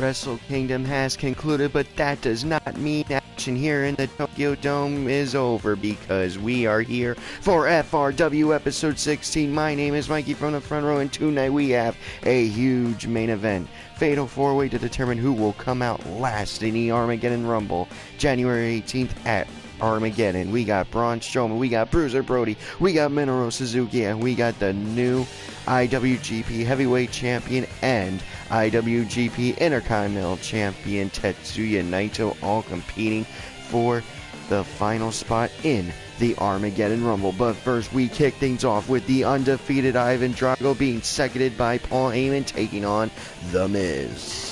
Wrestle Kingdom has concluded, but that does not mean action here in the Tokyo Dome is over, because we are here for FRW episode 16. My name is Mikey from the front row, and tonight we have a huge main event. Fatal 4-way to determine who will come out last in the Armageddon Rumble, January 18th at Armageddon. We got Braun Strowman, we got Bruiser Brody, we got Minoru Suzuki, and we got the new IWGP Heavyweight Champion and IWGP Intercontinental Champion Tetsuya Naito, all competing for the final spot in the Armageddon Rumble. But first, we kick things off with the undefeated Ivan Drago being seconded by Paul Heyman, taking on The Miz.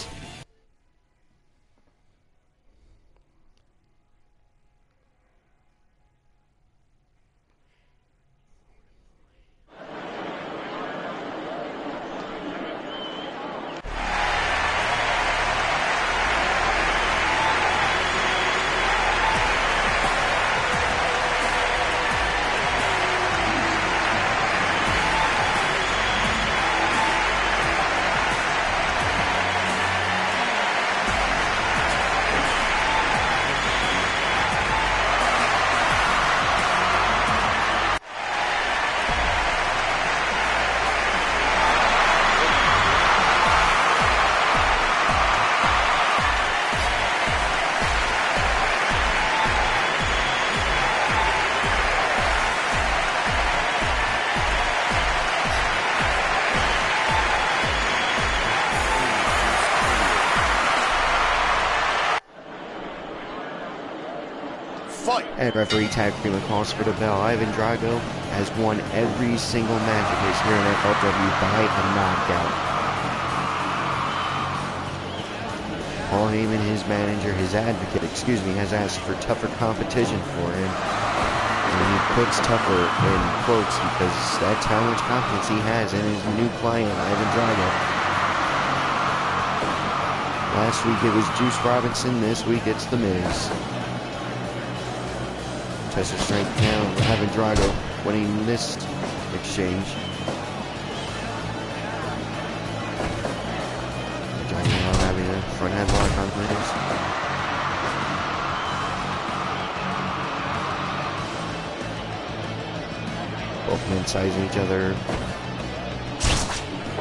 And referee tag Freeman calls for the bell. Ivan Drago has won every single match of his here in FRW by a knockout. Paul Heyman, his manager, his advocate, has asked for tougher competition for him. And he puts tougher in quotes because that's how much confidence he has in his new client, Ivan Drago. Last week it was Juice Robinson, this week it's The Miz. Test of strength down, Ivan Drago winning this exchange. Drago now having a front headlock on Miz. Both men sizing each other.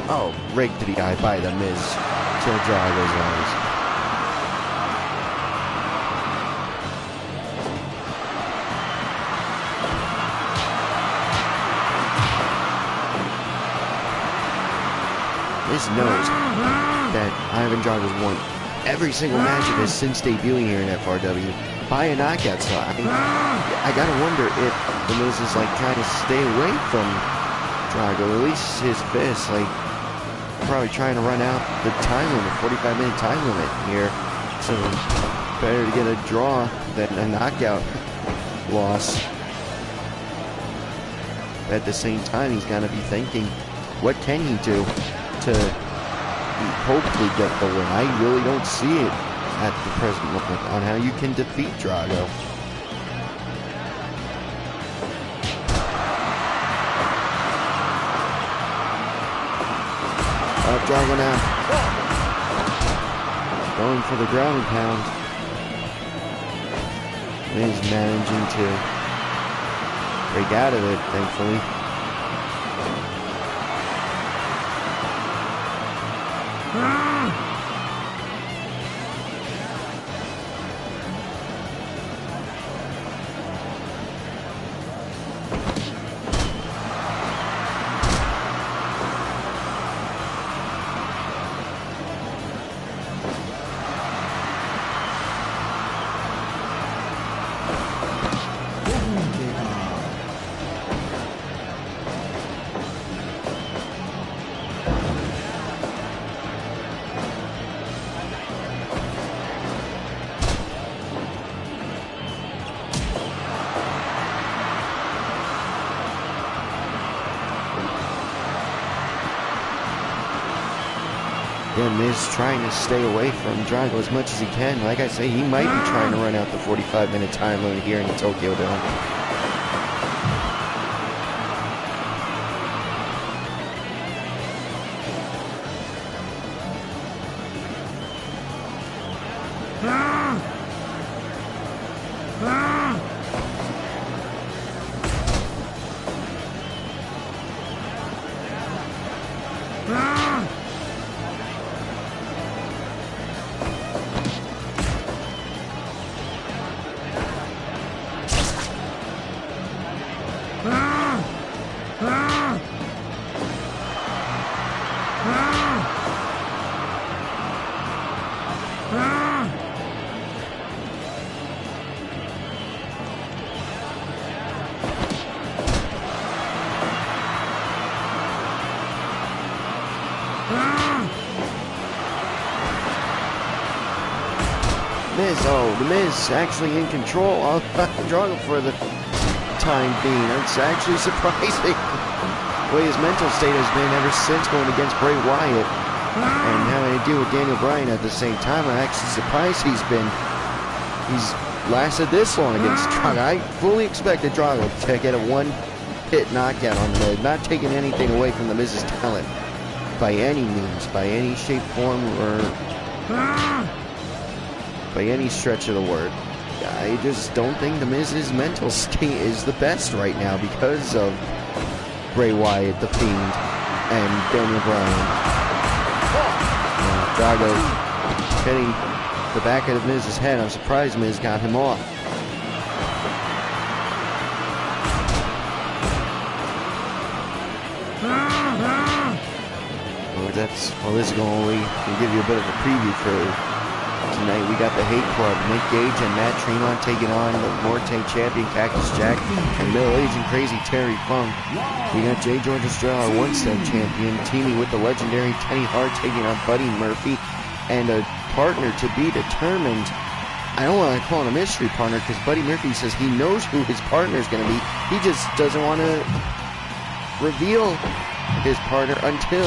Oh, raked to the eye by The Miz to Drago's eyes. Miz knows that Ivan Drago's won every single match of his since debuting here in FRW by a knockout. So I gotta wonder if The Miz is like trying to stay away from Drago, at least his fist, like probably trying to run out the time limit, 45-minute time limit here. So better to get a draw than a knockout loss. At the same time, he's gotta be thinking, what can he do to hopefully get the win? I really don't see it at the present moment on how you can defeat Drago. Drago now going for the ground and pound. He's managing to break out of it, thankfully. Yeah, Miz trying to stay away from Drago as much as he can. Like I say, he might be trying to run out the 45-minute time limit here in the Tokyo Dome. The Miz actually in control of Drago for the time being. It's actually surprising the way his mental state has been ever since going against Bray Wyatt and having to deal with Daniel Bryan at the same time. I'm actually surprised he's lasted this long against Drago. I fully expected Drago to get a one-hit knockout on the Miz, not taking anything away from the Miz's talent by any means, by any shape, form, or by any stretch of the word. I just don't think the Miz's mental state is the best right now because of Bray Wyatt, The Fiend, and Daniel Bryan. Drago hitting the back of the Miz's head. I'm surprised Miz got him off. Well, this is going to give you a bit of a preview for tonight. We got the Hate Club, Nick Gage and Matt Tremont taking on the Morte champion Cactus Jack and middle-aged and crazy Terry Funk. We got J. George Estrella, our one-step champion, teaming with the legendary Teddy Hart, taking on Buddy Murphy, and a partner to be determined. I don't want to call him a mystery partner because Buddy Murphy says he knows who his partner is going to be. He just doesn't want to reveal his partner until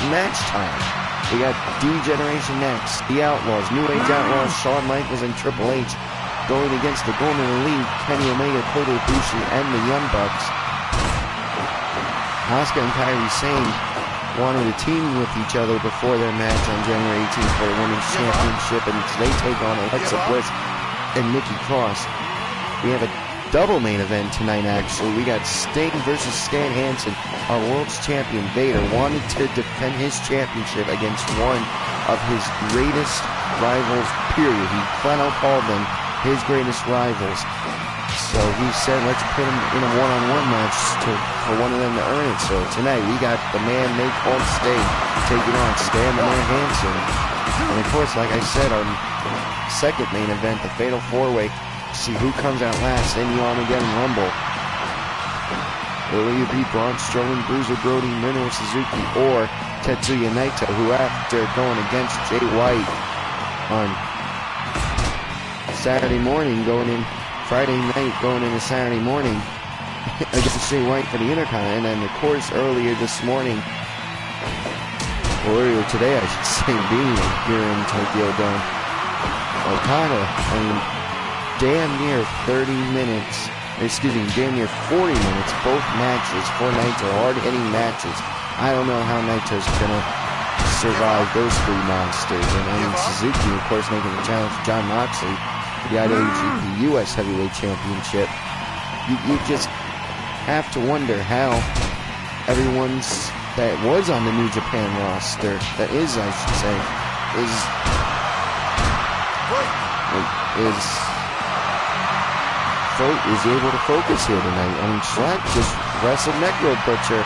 match time. We got D-Generation next, The Outlaws, New Age Outlaws, Shawn Michaels and Triple H going against the Golden Elite, Kenny Omega, Kota Ibushi, and the Young Bucks. Asuka and Kairi Sane wanted to team with each other before their match on January 18th for the Women's Championship, and they take on Alexa Bliss and Nikki Cross. We have a double main event tonight, actually. We got Sting versus Stan Hansen. Our world's champion, Vader, wanted to defend his championship against one of his greatest rivals, period. He flat out called them his greatest rivals. So he said, let's put him in a one-on-one match for one of them to earn it. So tonight, we got the man they called Sting taking on Stan the Man Hansen. And of course, like I said, our second main event, the Fatal 4-Way, see who comes out last in the Armageddon Rumble. Will it be Braun Strowman, Bruiser Brody, Minoru Suzuki, or Tetsuya Naito, who after going against Jay White on Saturday morning, Friday night going into Saturday morning against Jay White for the Intercontinental, and then of course earlier this morning, or earlier today I should say, being here in Tokyo Dome, Okada, damn near 30 minutes, damn near 40 minutes, both matches, 4 nights are hard-hitting matches. I don't know how Naito's gonna survive those 3 monsters. And Suzuki, of course, making the challenge to Jon Moxley for the IWGP US Heavyweight Championship. You just have to wonder how everyone's that was on the New Japan roster, that is, I should say, is able to focus here tonight. I mean, Schlack just wrestled Necro Butcher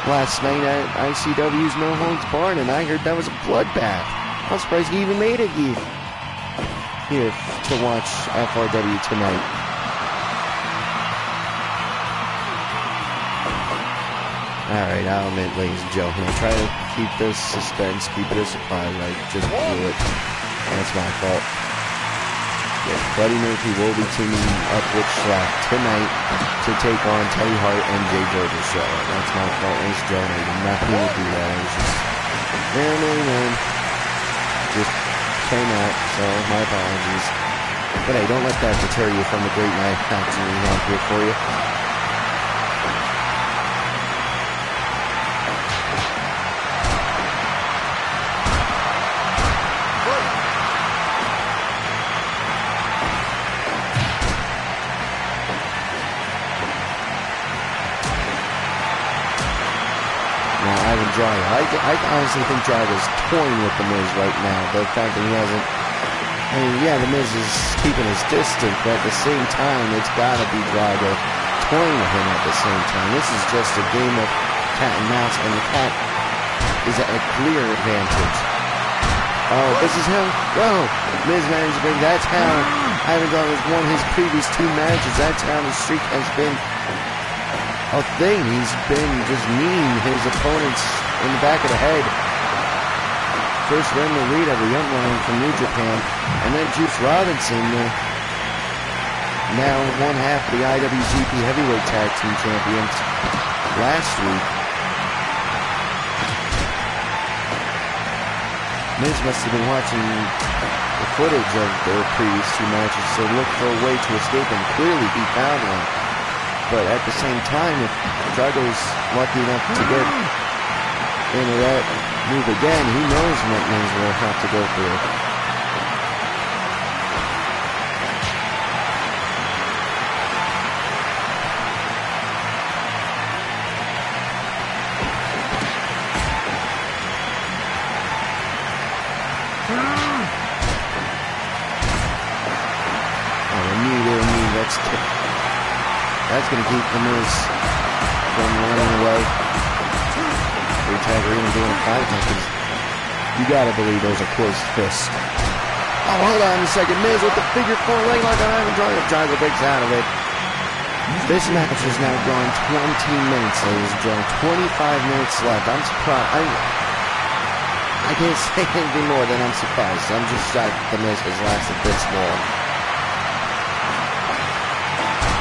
last night at ICW's No Holds Barred, and I heard that was a bloodbath. I'm surprised he even made it here to watch FRW tonight. Alright, I'll admit, ladies and gentlemen, I try to keep this suspense, keep it a surprise. I just blew it. That's my fault. Yeah, Buddy Murphy will be teaming up with Schlack tonight to take on Teddy Hart and J. George Estrella. That's my fault, ladies and gentlemen. I did not mean to do that. I was just came out, so my apologies. But hey, don't let that deter you from the great night action we have here for you. Drago. I honestly think Drago's toying with The Miz right now. The fact that he hasn't... I mean, yeah, The Miz is keeping his distance, but at the same time, it's got to be Drago toying with him at the same time. This is just a game of cat and mouse, and the cat is at a clear advantage. Oh, this is how... Oh, Miz managed to bring... That's how Ivan Drago's won his previous 2 matches. That's how the streak has been a thing. He's been just kneeing his opponents in the back of the head. First Ren Narita, the young lion from New Japan, and then Juice Robinson, now one half of the IWGP Heavyweight Tag Team Champions last week. Miz must have been watching the footage of their previous 2 matches to look for a way to escape, and clearly he found one. But at the same time, if Drago's lucky enough to get into that move again, who knows what Miz will have to go through. That's going to keep The Miz from running away. Free tag or even doing a 5 count, because you got to believe those are close fists. Oh, hold on a second. Miz with the figure 4 leg lock on Ivan Drago. Drago breaks out of it. This match is now going 20 minutes, ladies and gentlemen. 25 minutes left. I'm surprised. I can't say anything more than I'm surprised. I'm just shocked The Miz has lasted this long.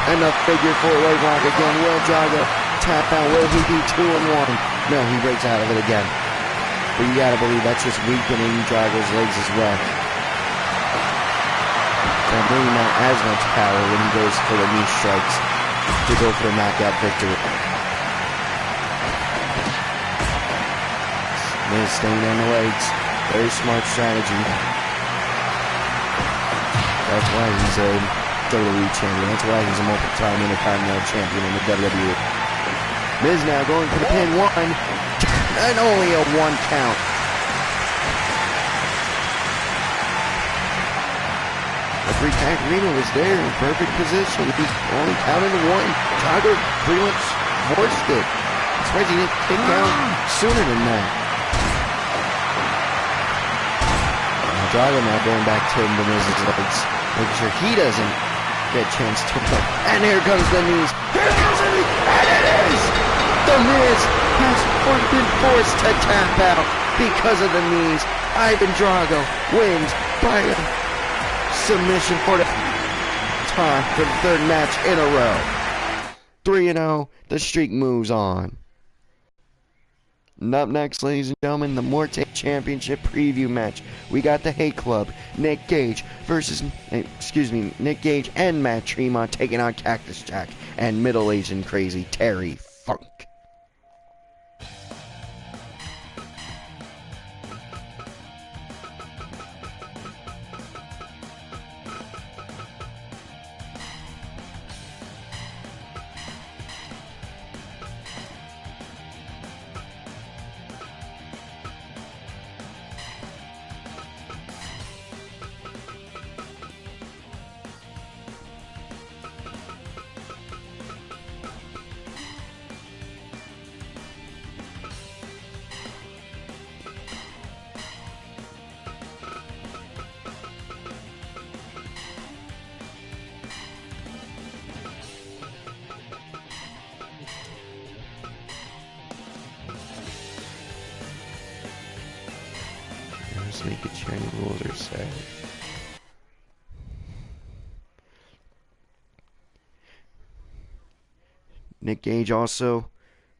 And the figure 4 leg lock again. Will Drago tap out? Will he be 2-1? No, he breaks out of it again. But you gotta believe that's just weakening Drago's legs as well. And bringing out as much power when he goes for the knee strikes to go for the knockout victory. Miz staying on the legs. Very smart strategy. That's why he's a WWE champion. That's why he's a multiple-time Intercontinental champion in the WWE. Miz now going for the pin. 1, and only a 1 count. The free tag Reno was there in perfect position. He only counted the 1. Drago pretty much forced it. I'm surprised he didn't kick out sooner than that. Now Drago now going back to The Miz's legs, making sure he doesn't get a chance to play. And here comes the knees. Here comes the knees. And it is! The Miz has been forced to tap out because of the knees. Ivan Drago wins by a submission for the time for the 3rd match in a row. 3-0. The streak moves on. And up next, ladies and gentlemen, the Morte Championship preview match. We got the Hate Club, Nick Gage and Matt Tremont taking on Cactus Jack and middle-aged and crazy Terry Funk. Making sure any rules are set. Nick Gage also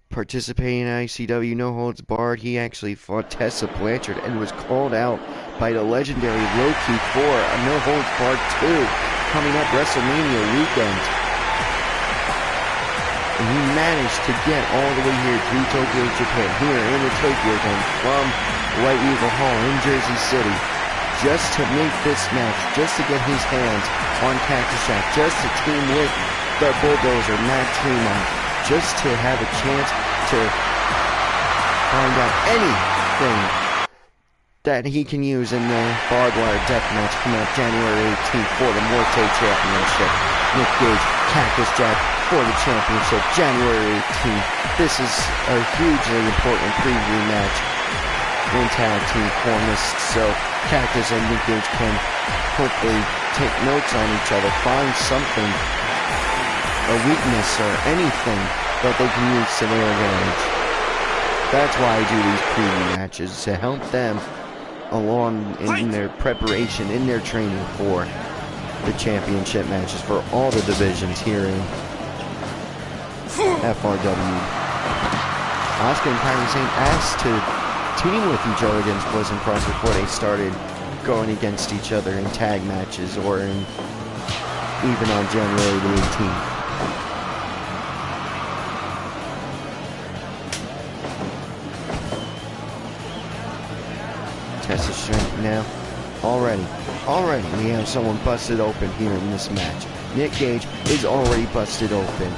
participating in ICW No Holds Barred. He actually fought Tessa Blanchard and was called out by the legendary Loki for a No Holds Barred 2 coming up WrestleMania weekend. And he managed to get all the way here to Tokyo, Japan, here in the Tokyo Dome from White Eagle Hall in Jersey City, just to make this match, just to get his hands on Cactus Jack, just to team with the Bulldozer, Matt Tremont, just to have a chance to find out anything that he can use in the barbed wire death match coming up January 18th for the Morte Championship. Nick Gage, Cactus Jack for the championship, January 18th. This is a hugely important preview match in tag team form, so Cactus and Nick Gage can hopefully take notes on each other, find something, a weakness or anything that they can use to their advantage. That's why I do these preview matches, to help them along in their preparation, in their training for the championship matches for all the divisions here in FRW. Asuka and Kyrie Sane asked to team with each other against Bliss and Cross before they started going against each other in tag matches or in even on January the 18th. Test of strength now. Already we have someone busted open here in this match. Nick Gage is already busted open,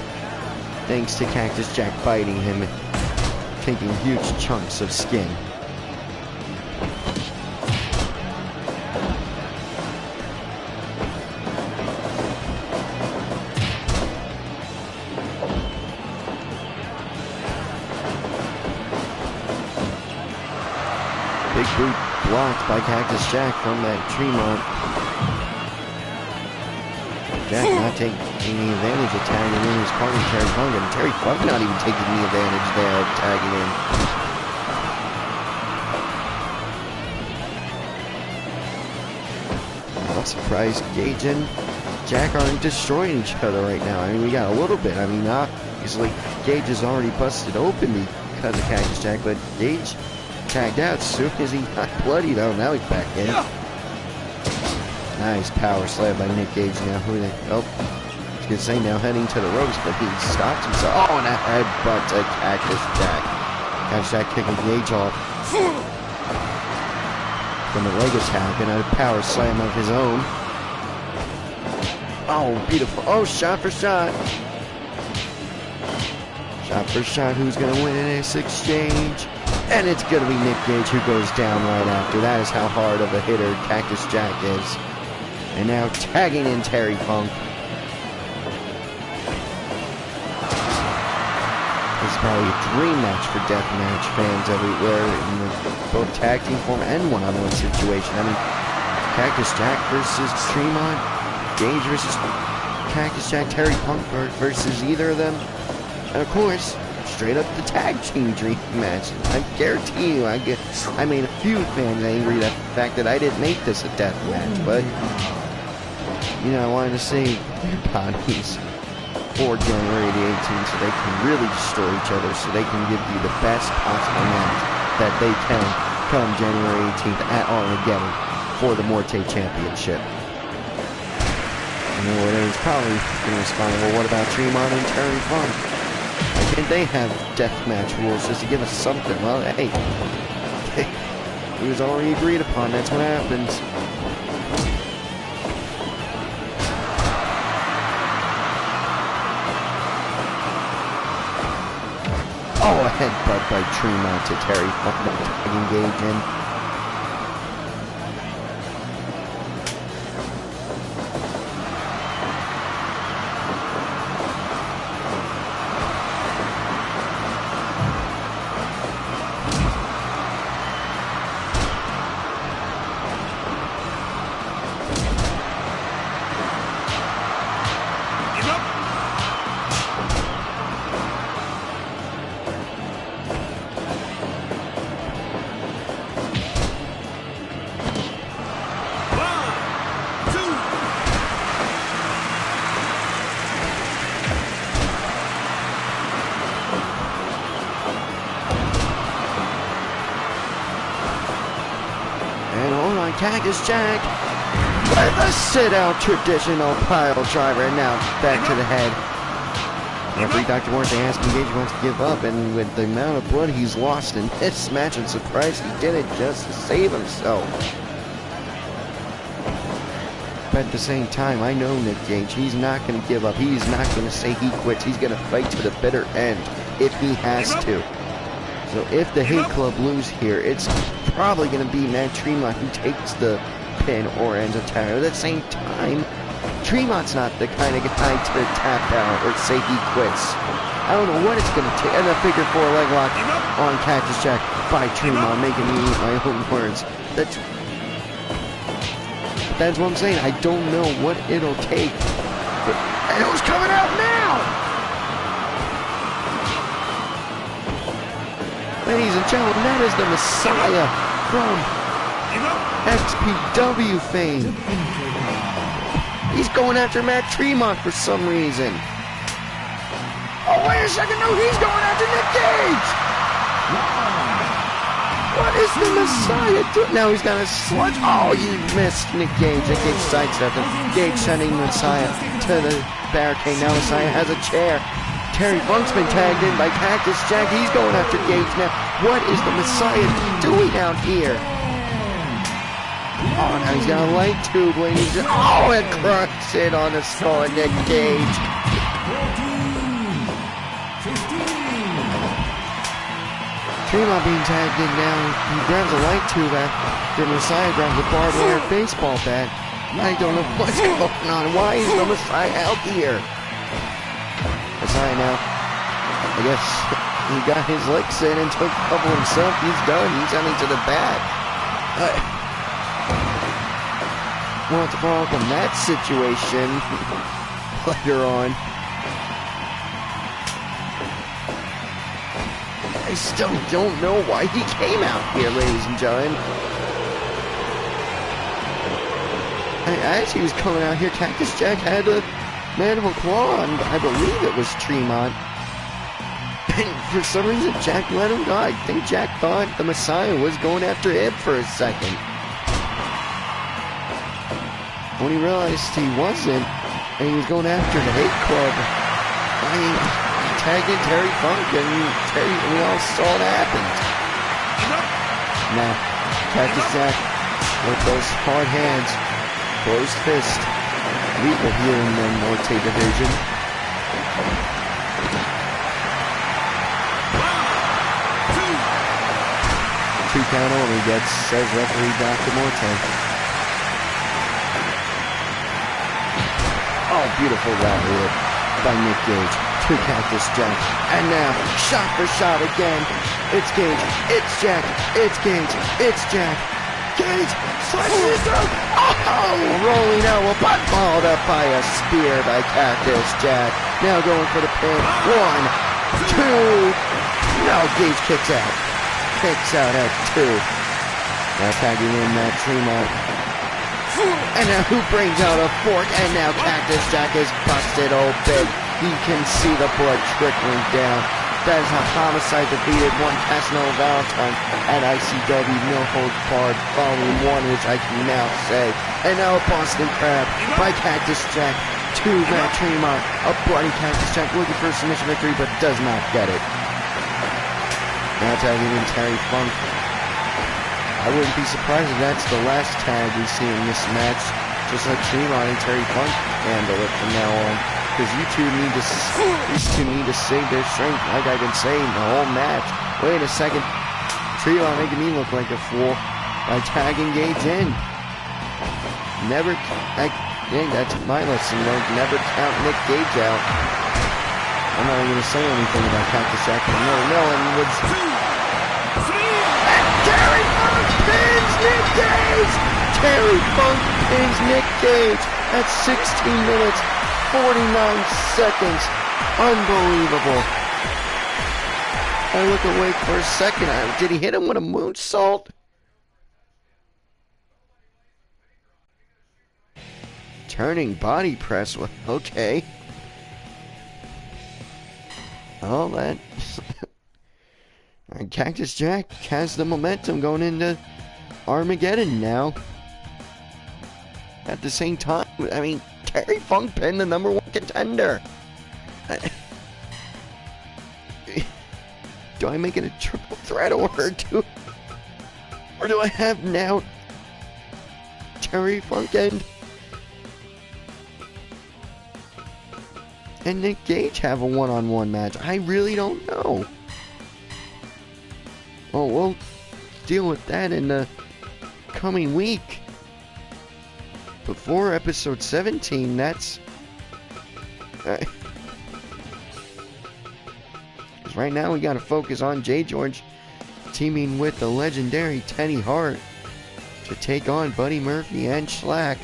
thanks to Cactus Jack biting him and taking huge chunks of skin. Big boot blocked by Cactus Jack from that Tremont. Jack not taking any advantage of tagging in his partner Terry Funk, and Terry Funk not even taking any advantage there of tagging in. I'm surprised Gage and Jack aren't destroying each other right now. I mean, we got a little bit. I mean, obviously Gage is already busted open because of Cactus Jack, but Gage tagged out as soon as he got bloody though. Now he's back in. Nice power slam by Nick Gage now. I was gonna say now heading to the ropes, but he stopped himself. Oh, and a headbutt to Cactus Jack. Cactus Jack kicking Gage off from a leg attack and a power slam of his own. Oh, beautiful. Oh, shot for shot. Shot for shot. Who's gonna win in this exchange? And it's going to be Nick Gage who goes down right after. That is how hard of a hitter Cactus Jack is. And now tagging in Terry Funk. This is probably a dream match for deathmatch fans everywhere in both tag team form and one-on-one situation. I mean, Cactus Jack versus Tremont, Gage versus Cactus Jack, Terry Funk versus either of them. And of course, straight up the tag team dream match. I guarantee you, I made a few fans angry at the fact that I didn't make this a death match, but you know, I wanted to save their bodies for January the 18th so they can really destroy each other, so they can give you the best possible match that they can come January 18th at Armageddon for the Morte Championship. You know, it's probably going to respond, well, what about Tremont and Terry Funk? And they have deathmatch rules just to give us something. Well, hey, it was already agreed upon. That's what happens. Oh, a headbutt by Tremont to Terry Funk, engaging. Cactus Jack with a sit-out traditional pile driver. Now back to the head. Referee Dr. Morrison asking Gage wants to give up, and with the amount of blood he's lost in this match, I'm surprised he did it just to save himself. But at the same time, I know Nick Gage. He's not going to give up. He's not going to say he quits. He's going to fight to the bitter end if he has to. So if the Hate Club lose here, it's probably going to be Matt Tremont who takes the pin or ends up tapping. At the same time, Tremont's not the kind of guy to tap out or say he quits. I don't know what it's going to take. And a figure 4 leg lock on Cactus Jack by Tremont, making me eat my own words. That's what I'm saying. I don't know what it'll take. And who's coming out now? Ladies and gentlemen, that is the Messiah from XPW fame. He's going after Matt Tremont for some reason. Oh, wait a second. No, he's going after Nick Gage. What is the Messiah doing? Now he's got a sludge. Oh, you missed Nick Gage. Nick Gage sidestepped him. Gage sending Messiah to the barricade. Now Messiah has a chair. Terry Funk's been tagged in by Cactus Jack. He's going after Gage now. What is the Messiah doing out here? Oh, now he's got a light tube, ladies. Oh, it crushed it on the skull of Nick Gage. Tremont being tagged in now. He grabs a light tube after Messiah grabs a barbed wire baseball bat. I don't know what's going on. Why is the Messiah out here? Messiah now, I guess he got his licks in and took a couple himself. He's done. He's heading to the back. We'll have to follow up on that situation later on. I still don't know why he came out here, ladies and gentlemen. As he was coming out here, Cactus Jack had a mandible claw on, I believe it was Tremont. And for some reason, Jack let him go. I think Jack thought the Messiah was going after him for a second. When he realized he wasn't, and he was going after the Hate Club, I mean, tagged in Terry Funk, and we all saw it happen. Now, Cactus Jack with those hard hands, closed fist, lethal here in the Norte division. Two count only gets, says referee Dr. Morte. Oh, beautiful rally by Nick Gage to Cactus Jack. And now, shot for shot again. It's Gage, it's Jack, it's Gage, it's Jack. Gage, slicing his throat. Oh, rolling elbow, but followed up by a spear by Cactus Jack. Now going for the pin. 1, 2. No, Gage kicks out. Kicks out at 2. Now tagging in Matt Tremont. And now who brings out a fork? And now Cactus Jack is busted open. You can see the blood trickling down. That is how Homicide defeated one Casanova Valentine at ICW No Holds Barred Volume 1, which I can now say. And now a Boston Crab by Cactus Jack to Matt Tremont. A bloody Cactus Jack looking for a submission victory, but does not get it. Now tagging in Terry Funk. I wouldn't be surprised if that's the last tag we see in this match. Just like Tremont and Terry Funk handle it from now on. Because these two need to save their strength, like I've been saying the whole match. Wait a second. Tremont making me look like a fool by tagging Gage in. Never, that's my lesson learned. Never count Nick Gage out. I'm not even going to say anything about Cactus Jack. I never know. And what's... And Terry Funk pins Nick Gage! Terry Funk pins Nick Gage at 16 minutes, 49 seconds. Unbelievable. I look away for a second. Did he hit him with a moonsault? Turning body press. Okay. Oh, that... Cactus Jack has the momentum going into Armageddon now. At the same time, I mean, Terry Funk pinned the #1 contender. Do I make it a triple threat or do I have now Terry Funk and Nick Gage have a one-on-one match? I really don't know. Well, we'll deal with that in the coming week. Before episode 17, that's... Because right now we gotta focus on Jay George teaming with the legendary Teddy Hart to take on Buddy Murphy and Schlack.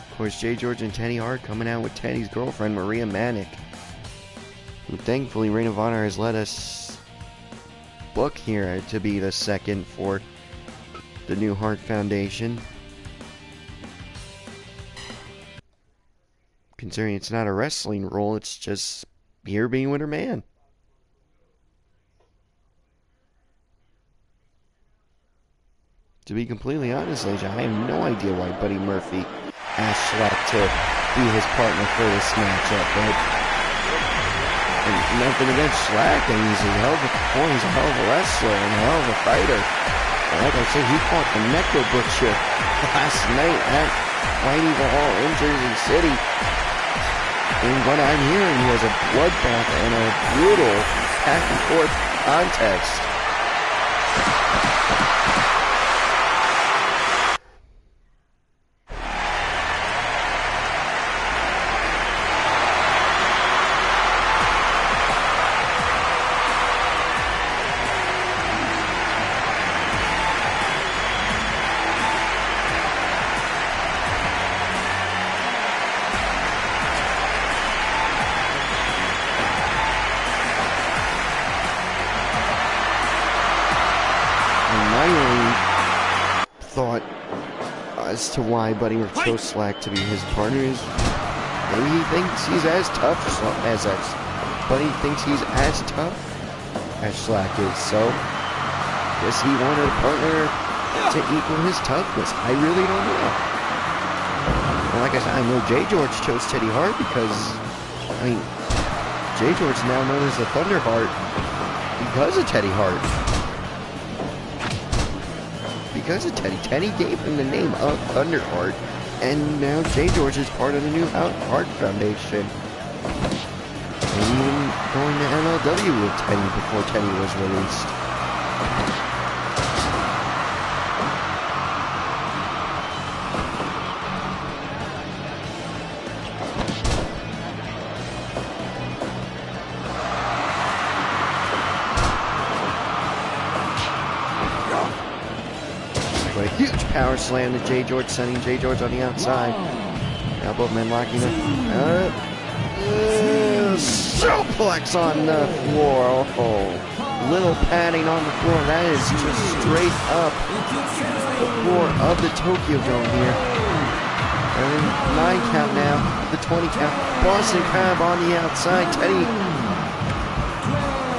Of course, Jay George and Teddy Hart coming out with Teddy's girlfriend, Maria Manic, who thankfully Ring of Honor has let us book here to be the second for the new Hart Foundation. Considering it's not a wrestling role, it's just here being with her man. To be completely honest, Leisha, I have no idea why Buddy Murphy asked Schlack to be his partner for this matchup, but nothing against Schlack, and he's a hell of a performer, he's a hell of a wrestler and a hell of a fighter. And like I said, he fought the Necro Butcher last night at White Eagle Hall in Jersey City. And what I'm hearing was a bloodbath and a brutal back and forth contest. Thought as to why Buddy chose Schlack to be his partner is maybe he thinks he's as tough as Buddy thinks he's as tough as Schlack is, so guess he wanted a partner to equal his toughness. I really don't know. And like I said, I know Jay George chose Teddy Hart because, I mean, Jay George is now known as the Thunder Heart because of Teddy Hart. Because of Teddy. Teddy gave him the name of Thunderheart, and now Jay George is part of the new Hart Foundation. And even going to MLW with Teddy before Teddy was released. A huge power slam to Jay George, sending Jay George on the outside. Now both men locking up. Suplex on the floor. Oh, little padding on the floor. That is just straight up the floor of the Tokyo Dome here. And 9 count now. The 20 count. Boston Crab on the outside. Teddy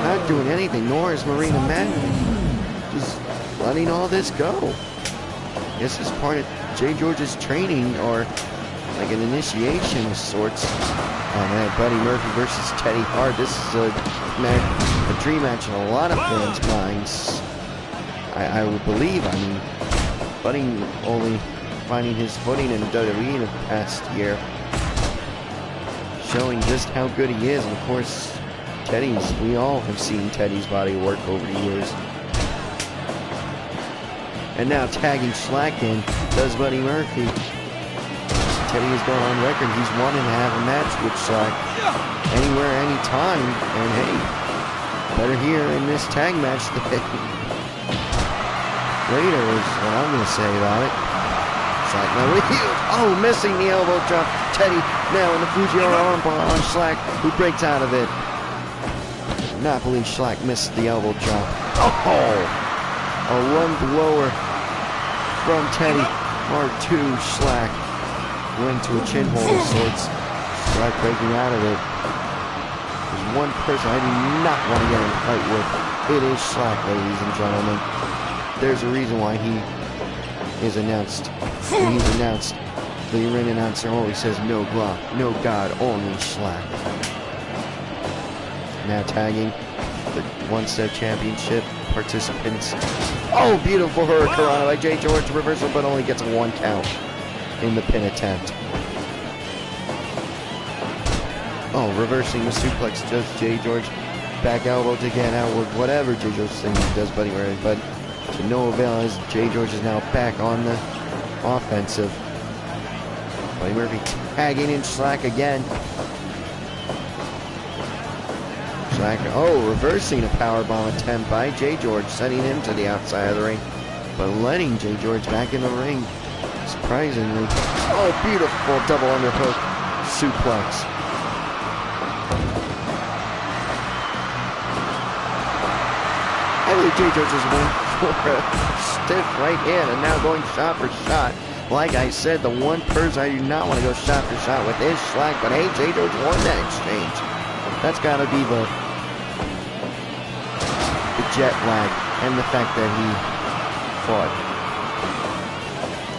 not doing anything, nor is Marina Madden. Just letting all this go. This is part of Jay George's training, or like an initiation of sorts. Buddy Murphy versus Teddy Hart. This is a dream match in a lot of fans' minds. I would believe. I mean, Buddy only finding his footing in WWE in the past year, showing just how good he is. And of course, Teddy's. We all have seen Teddy's body work over the years. And now tagging Schlack in does Buddy Murphy. Teddy has gone on record. He's wanting to have a match with Schlack anywhere, anytime. And hey, better here in this tag match than later is what I'm going to say about it. Schlack now with you. Oh, missing the elbow drop. Teddy now in the Fujiwara armbar on Schlack, who breaks out of it. Not believe Schlack missed the elbow drop. Oh! A one blower from Teddy Hart to Schlack. Went to a chin hold of sorts. Schlack breaking out of it. There's one person I do not want to get in a fight with. It is Slack, ladies and gentlemen. There's a reason why he is announced. When he's announced, the ring announcer always says no Glock, no God, only Slack. Now tagging the one-step championship participants. Oh, beautiful Hurricanrana by Jay George. Reversal, but only gets a 1 count in the pin attempt. Oh, reversing the suplex, just Jay George. Back elbow to get out with whatever Jay George thing he does, but to no avail as Jay George is now back on the offensive. Buddy Murphy tagging in Slack again. Slack, oh, reversing a powerbomb attempt by Jay George, sending him to the outside of the ring, but letting Jay George back in the ring, surprisingly. Oh, beautiful double underhook suplex. I believe Jay George is going for a stiff right hand and now going shot for shot. Like I said, the one person I do not want to go shot for shot with is Slack, but hey, Jay George won that exchange. That's got to be the jet lag and the fact that he fought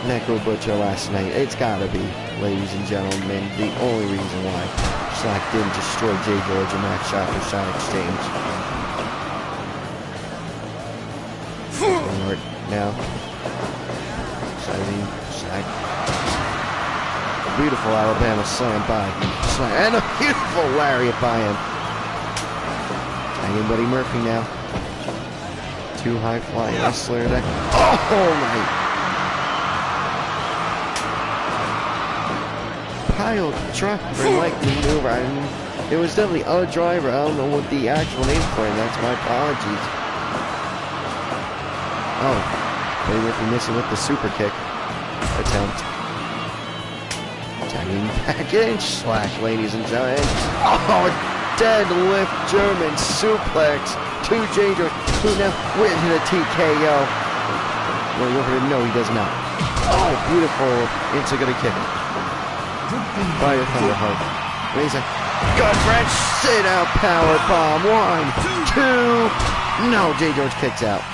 Necro Butcher last night. It's got to be, ladies and gentlemen, the only reason why Slack didn't destroy Jay George in that shot for shot exchange. Now, exciting Slack. Beautiful Alabama slam by Slack, and a beautiful lariat by him. Tagging Buddy Murphy now. Too high flying wrestler there. Oh my! Pile driver like maneuver. I mean, it was definitely a driver. I don't know what the actual name for it. That's my apologies. Oh, Buddy Murphy missing with the super kick attempt. Tagging back in Slack, ladies and gentlemen. Oh, deadlift German suplex to Jay George, who now went to the TKO. Well, you already know he does not. Oh, beautiful inside kick by the Thunderheart. Amazing. Gut wrench, sit out power bomb. 1, 2. No, Jay George kicks out.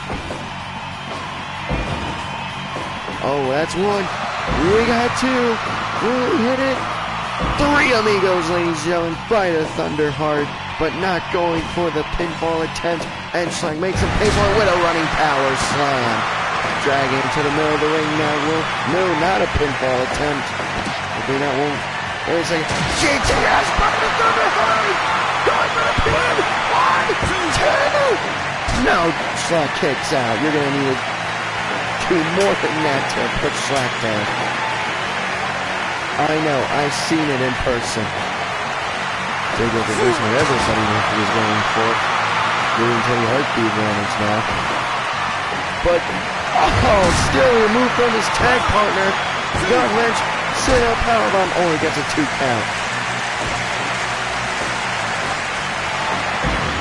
Oh, that's 1. We got 2. Will he hit it? 3 amigos, ladies and gentlemen, by the Thunderheart, but not going for the pinfall attempt. And Slack makes him pay for it with a running power slam. Dragging him to the middle of the ring now. No, not a pinfall attempt. Hopefully that won't. Wait a second. GTS by the Thunderheart! Going for the pin! 1, 2! No, Slack kicks out. You're going to need a more than that to put Slack down. I know, I've seen it in person. Jay George reversed whatever Buddy Murphy was going for. Doing Teddy Heartbeat advantage now. But, oh, still removed from his tag partner. Gut wrench, sit out powerbomb, only gets a 2 count.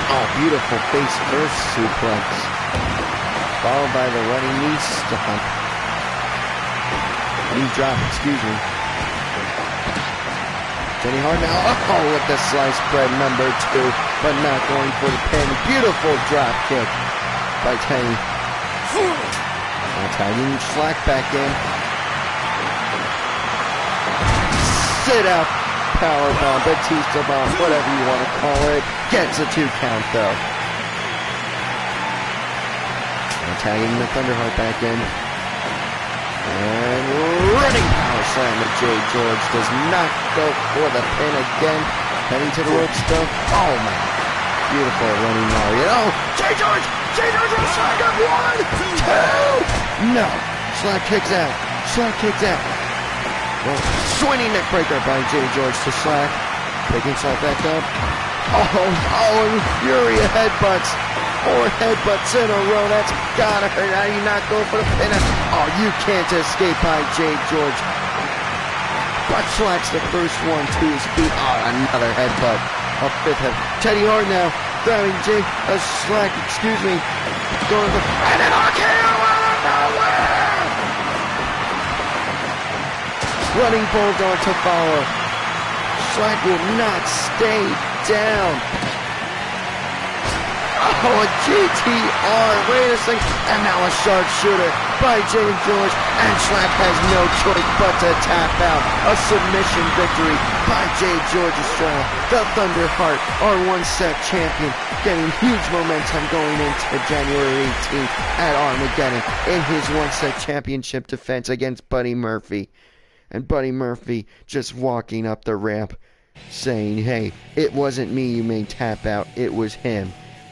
Oh, beautiful face first suplex. Followed by the running knee stomp. Knee drop, excuse me. Jenny Hart now, oh, with the slice bread number 2, but not going for the pin. Beautiful drop kick by Kenny. Now tagging Slack back in. Sit out powerbomb, Batista bomb, whatever you want to call it. Gets a 2 count though. Tagging the Thunderheart back in. And running power slam to Jay George. Does not go for the pin again. Heading to the ropes though. Oh my. Beautiful running Mario. Oh, Jay George! Jay George will Slack up. 1, 2! No. Slack kicks out. Slack kicks out. Well, swinging neck breaker by Jay George to Slack. Picking Slack back up. Oh, and Fury headbutts. 4 headbutts in a row. That's gotta hurt. How do you not go for the pin? Oh, you can't escape by Jay George. But Slack's the first one to his feet. Oh, another headbutt. A 5th head. Teddy Hart now grabbing Slack, excuse me. Going for and an RKO out of nowhere. Running bulldog to follow. Slack will not stay down. Oh, a GTR. Wait a second. And now a sharpshooter by Jay George. And Schlack has no choice but to tap out. A submission victory by Jay George Estrella. The Thunderheart, our one-set champion, getting huge momentum going into January 18th at Armageddon in his one-set championship defense against Buddy Murphy. And Buddy Murphy just walking up the ramp saying, hey, it wasn't me you made tap out, it was him.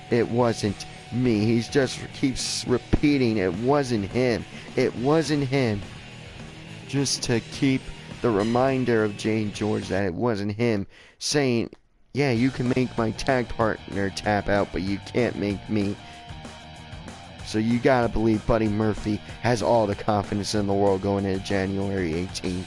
It wasn't me. He just keeps repeating, it wasn't him. It wasn't him. Just to keep the reminder of Jay George that it wasn't him. Saying, yeah, you can make my tag partner tap out, but you can't make me. So you gotta believe Buddy Murphy has all the confidence in the world going into January 18th.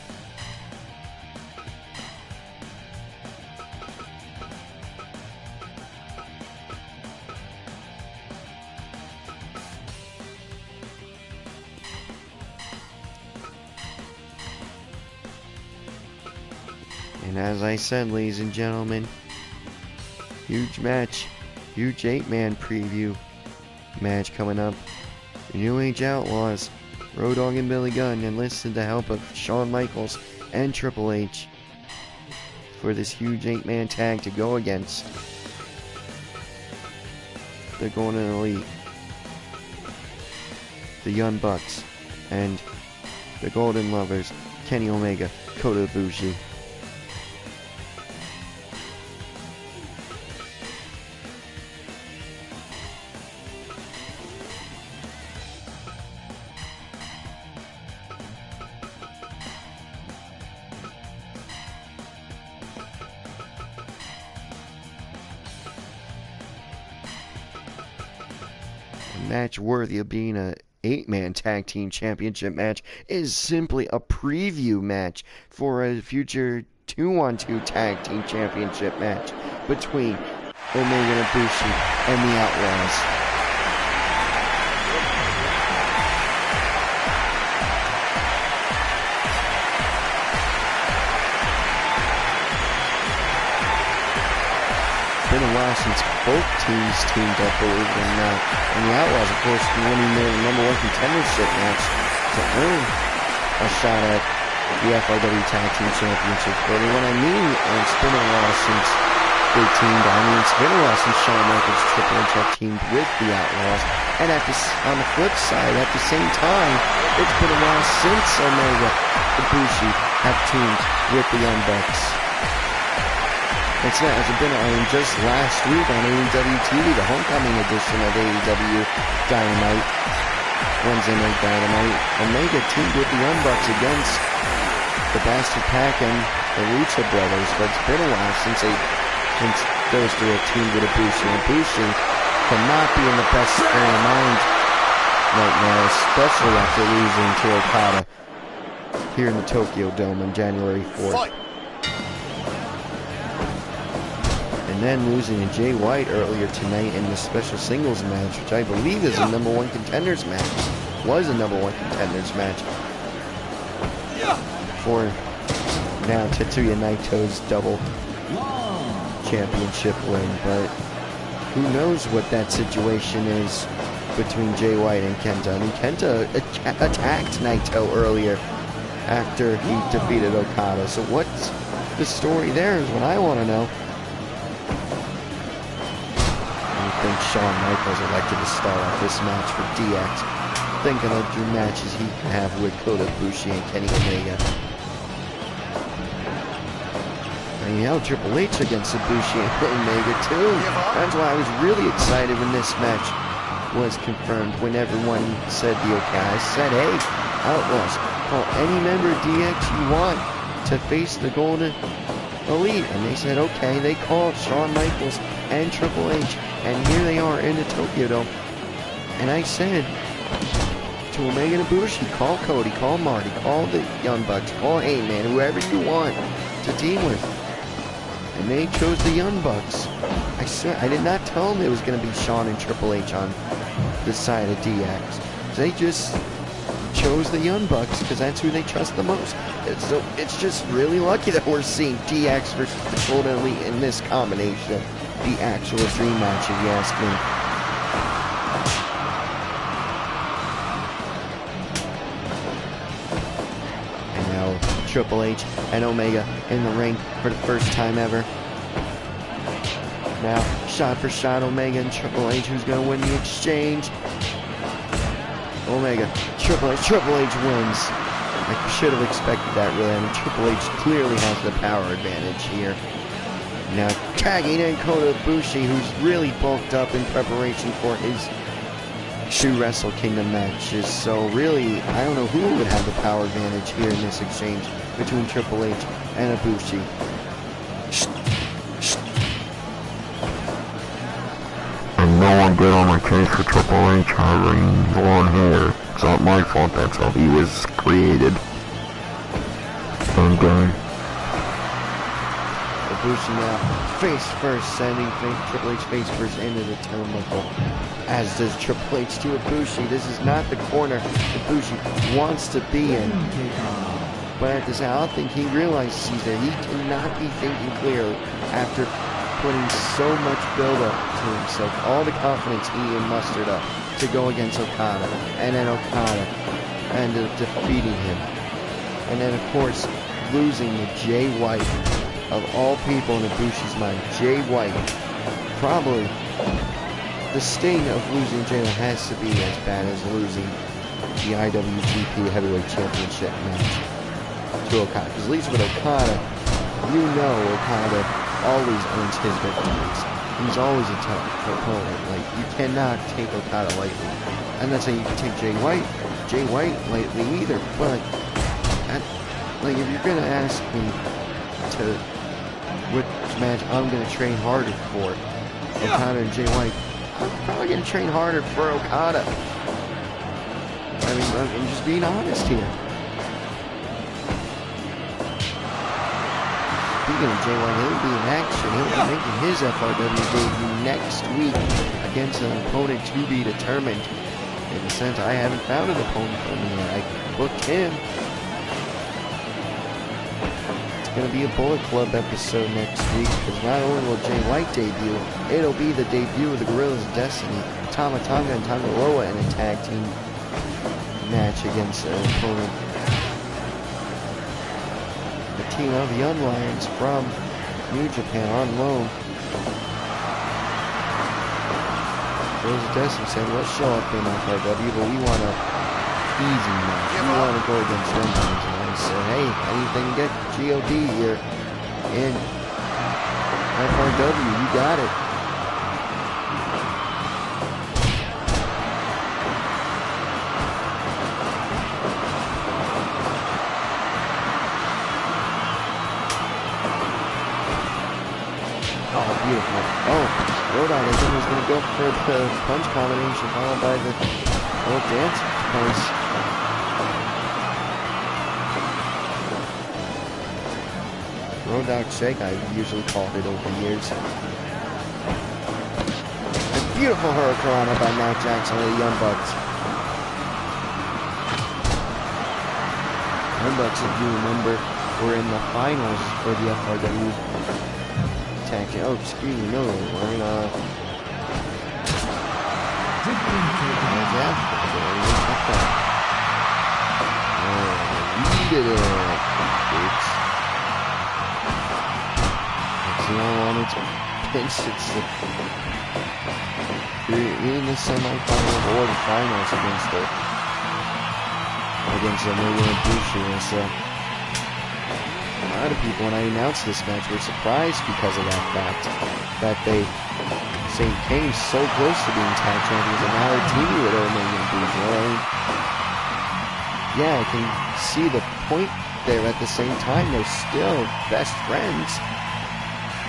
And as I said, ladies and gentlemen, huge match, huge 8-man preview match coming up. The New Age Outlaws, Road Dogg and Billy Gunn enlisted the help of Shawn Michaels and Triple H for this huge 8-man tag to go against the Golden Elite, the Young Bucks, and the Golden Lovers, Kenny Omega, Kota Ibushi. Match worthy of being a 8-man tag team championship match is simply a preview match for a future 2-on-2 tag team championship match between Omega and Ibushi and the Outlaws. It's been a while since both teams teamed up, believe it or not. And the Outlaws, of course, winning their #1 contendership match to earn a shot at the FRW Tag Team Championship. But when I mean it's been a while since they teamed, I mean it's been a while since Shawn Michaels Triple H have teamed with the Outlaws. And on the flip side, at the same time, it's been a while since Omega and Ibushi have teamed with the Young Bucks. It's not, as been just last week on AEW TV, the homecoming edition of AEW Dynamite, Wednesday Night Dynamite, Omega teamed with the Young Bucks against the Bastard Pac and the Lucha Brothers, but it's been a while since those three have teamed with Ibushi. And Ibushi cannot be in the best frame of mind right now, especially after losing to Okada here in the Tokyo Dome on January 4th. Fight. And then losing to Jay White earlier tonight in the special singles match, which I believe is a #1 contenders match. Was a #1 contenders match. For now Tetsuya Naito's double championship win. But who knows what that situation is between Jay White and Kenta. I mean, Kenta attacked Naito earlier after he defeated Okada. So what's the story there is what I want to know. I think Shawn Michaels elected to start off this match for DX, thinking of the matches he can have with Kota Ibushi and Kenny Omega. And you know, Triple H against Ibushi and Omega too. That's why I was really excited when this match was confirmed, when everyone said the okay. I said, hey, Outlaws, call any member of DX you want to face the Golden Elite. And they said, okay. They called Shawn Michaels and Triple H. And here they are in the Tokyo Dome. And I said to Omega and Ibushi, call Cody, call Marty, call the Young Bucks, call Heyman, whoever you want to team with. And they chose the Young Bucks. I swear, I did not tell them it was going to be Shawn and Triple H on the side of DX. They just chose the Young Bucks because that's who they trust the most. So it's just really lucky that we're seeing DX versus the Golden Elite in this combination. The actual dream match, if you ask me. Triple H and Omega in the ring for the first time ever. Now, shot for shot, Omega and Triple H. Who's going to win the exchange? Omega, Triple H wins. I should have expected that, really. I mean, Triple H clearly has the power advantage here. Now, tagging in Kota Ibushi, who's really bulked up in preparation for his 2 Wrestle Kingdom matches. So, really, I don't know who would have the power advantage here in this exchange between Triple H and Ibushi. And no one get on my case for Triple H having long hair. It's not my fault, that's how he was created. And Ibushi now face first, sending Triple H face first into the turnbuckle. As does Triple H to Ibushi. This is not the corner Ibushi wants to be in. But at this hour, I think he realizes he's there. He cannot be thinking clear after putting so much build-up to himself. All the confidence he had mustered up to go against Okada. And then Okada ended up defeating him. And then, of course, losing to Jay White. Of all people in Ibushi's mind, Jay White, probably the sting of losing Jay White has to be as bad as losing the IWGP Heavyweight Championship match to Okada. Because at least with Okada, you know Okada always earns his victories. He's always a tough opponent. Like, you cannot take Okada lightly. I'm not saying you can take Jay White lightly either, but like, if you're gonna ask me to which match I'm going to train harder for, Okada and Jay White, I'm probably going to train harder for Okada. I mean, I'm just being honest here. Speaking of Jay White, he'll be in action. He'll be making his FRW debut next week against an opponent to be determined. In the sense, I haven't found an opponent for him yet. I booked him. It's going to be a Bullet Club episode next week, because not only will Jay White debut, it'll be the debut of the Guerrillas of Destiny, Tama Tonga and Tanga Loa in a tag team match against an opponent. The team of Young Lions from New Japan on loan. Guerrillas of Destiny said, let's show up in FRW, but we want a easy match. We want to go against Young Lions. And I said, hey, anything to get GOD here in FRW, you got it. Oh, beautiful. Oh, Road I think was going to go for the punch combination followed by the little dance pose. Road Dog Shake, I usually called it over the years. A beautiful Hurricanrana by Matt Jackson and the Young Bucks. Young Bucks, if you remember, were in the finals for the FRW tag team. Oh, excuse me, no, we're in we did it. On its pinch, it's in the semifinals or the finals against Omega and Ibushi. And so a lot of people, when I announced this match, were surprised because of that fact that they came so close to being tag champions, and now they're teaming with Omega and Ibushi. I mean, yeah, I can see the point there. At the same time, they're still best friends.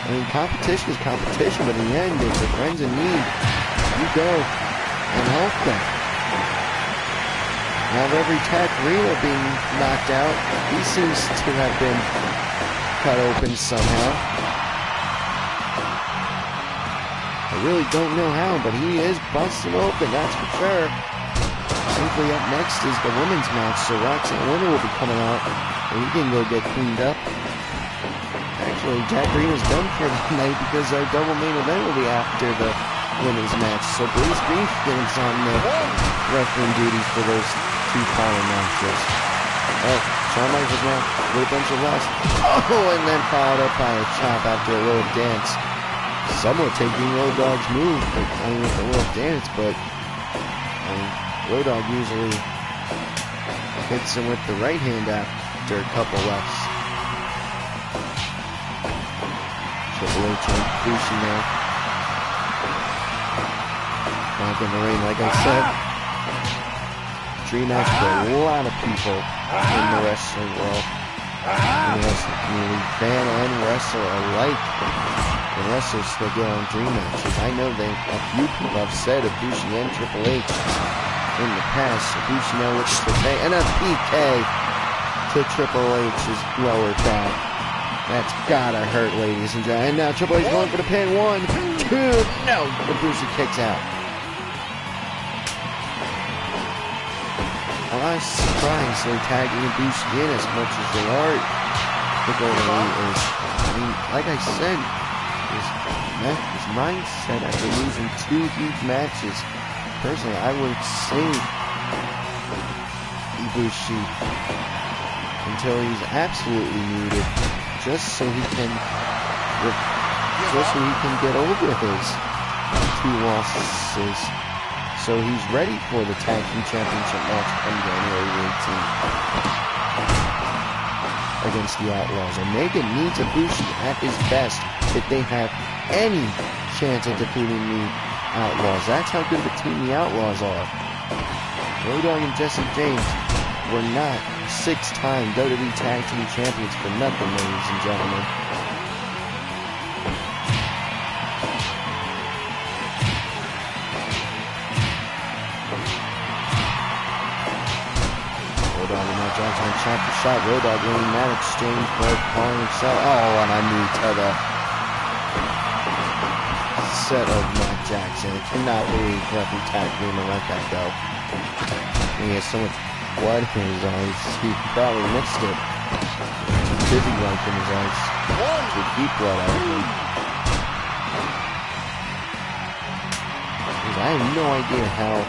I mean, competition is competition, but in the end, if they're friends in need, you go and help them. Now, every Tech Reno being knocked out, he seems to have been cut open somehow. I really don't know how, but he is busted open, that's for sure. Thankfully, up next is the women's match, so Roxanne Winter will be coming out, and he can go get cleaned up. Actually, Jack Reno's done for the night because our double main event will be after the women's match. So Blaze Grief is on the refereeing duties for those two final matches. Oh, Shawn Michaels now with a bunch of rest. Oh, and then followed up by a chop after a little dance. Somewhat taking Road Dogg's move, but playing with a little dance, but Road Dogg usually hits him with the right hand after a couple reps. Triple H and Ibushi now. Back in the ring, like I said. Dream match for a lot of people in the wrestling world. In the wrestling community, fan and wrestler alike. The wrestlers still get on dream matches. I know a few people have said Ibushi and Triple H in the past. Ibushi now looking for pay, and a PK to Triple H's lower back. That's gotta hurt, ladies and gentlemen. And now Triple H going for the pin. 1, 2, no! Ibushi kicks out. I'm surprised they're tagging Ibushi in as much as they are. The Golden Elite is, I mean, like I said, his mindset after losing 2 huge matches. Personally, I would save Ibushi until he's absolutely needed, just so he can get over his 2 losses. So he's ready for the Tag Team Championship match on January 18th against the Outlaws. Omega needs Ibushi at his best if they have any chance of defeating the Outlaws. That's how good of a team the Outlaws are. Road Dogg and Jesse James were not 6-time WWE Tag Team Champions for nothing, ladies and gentlemen. Jackson shot the shot. Road Dogg winning that exchange, but calling himself. Oh, and a knee to the set of Matt Jackson. I cannot believe referee tagged him and let that go. He has so much blood in his eyes. He probably missed it. Dizzy like in his eyes. With deep blood out of him. Because I have no idea how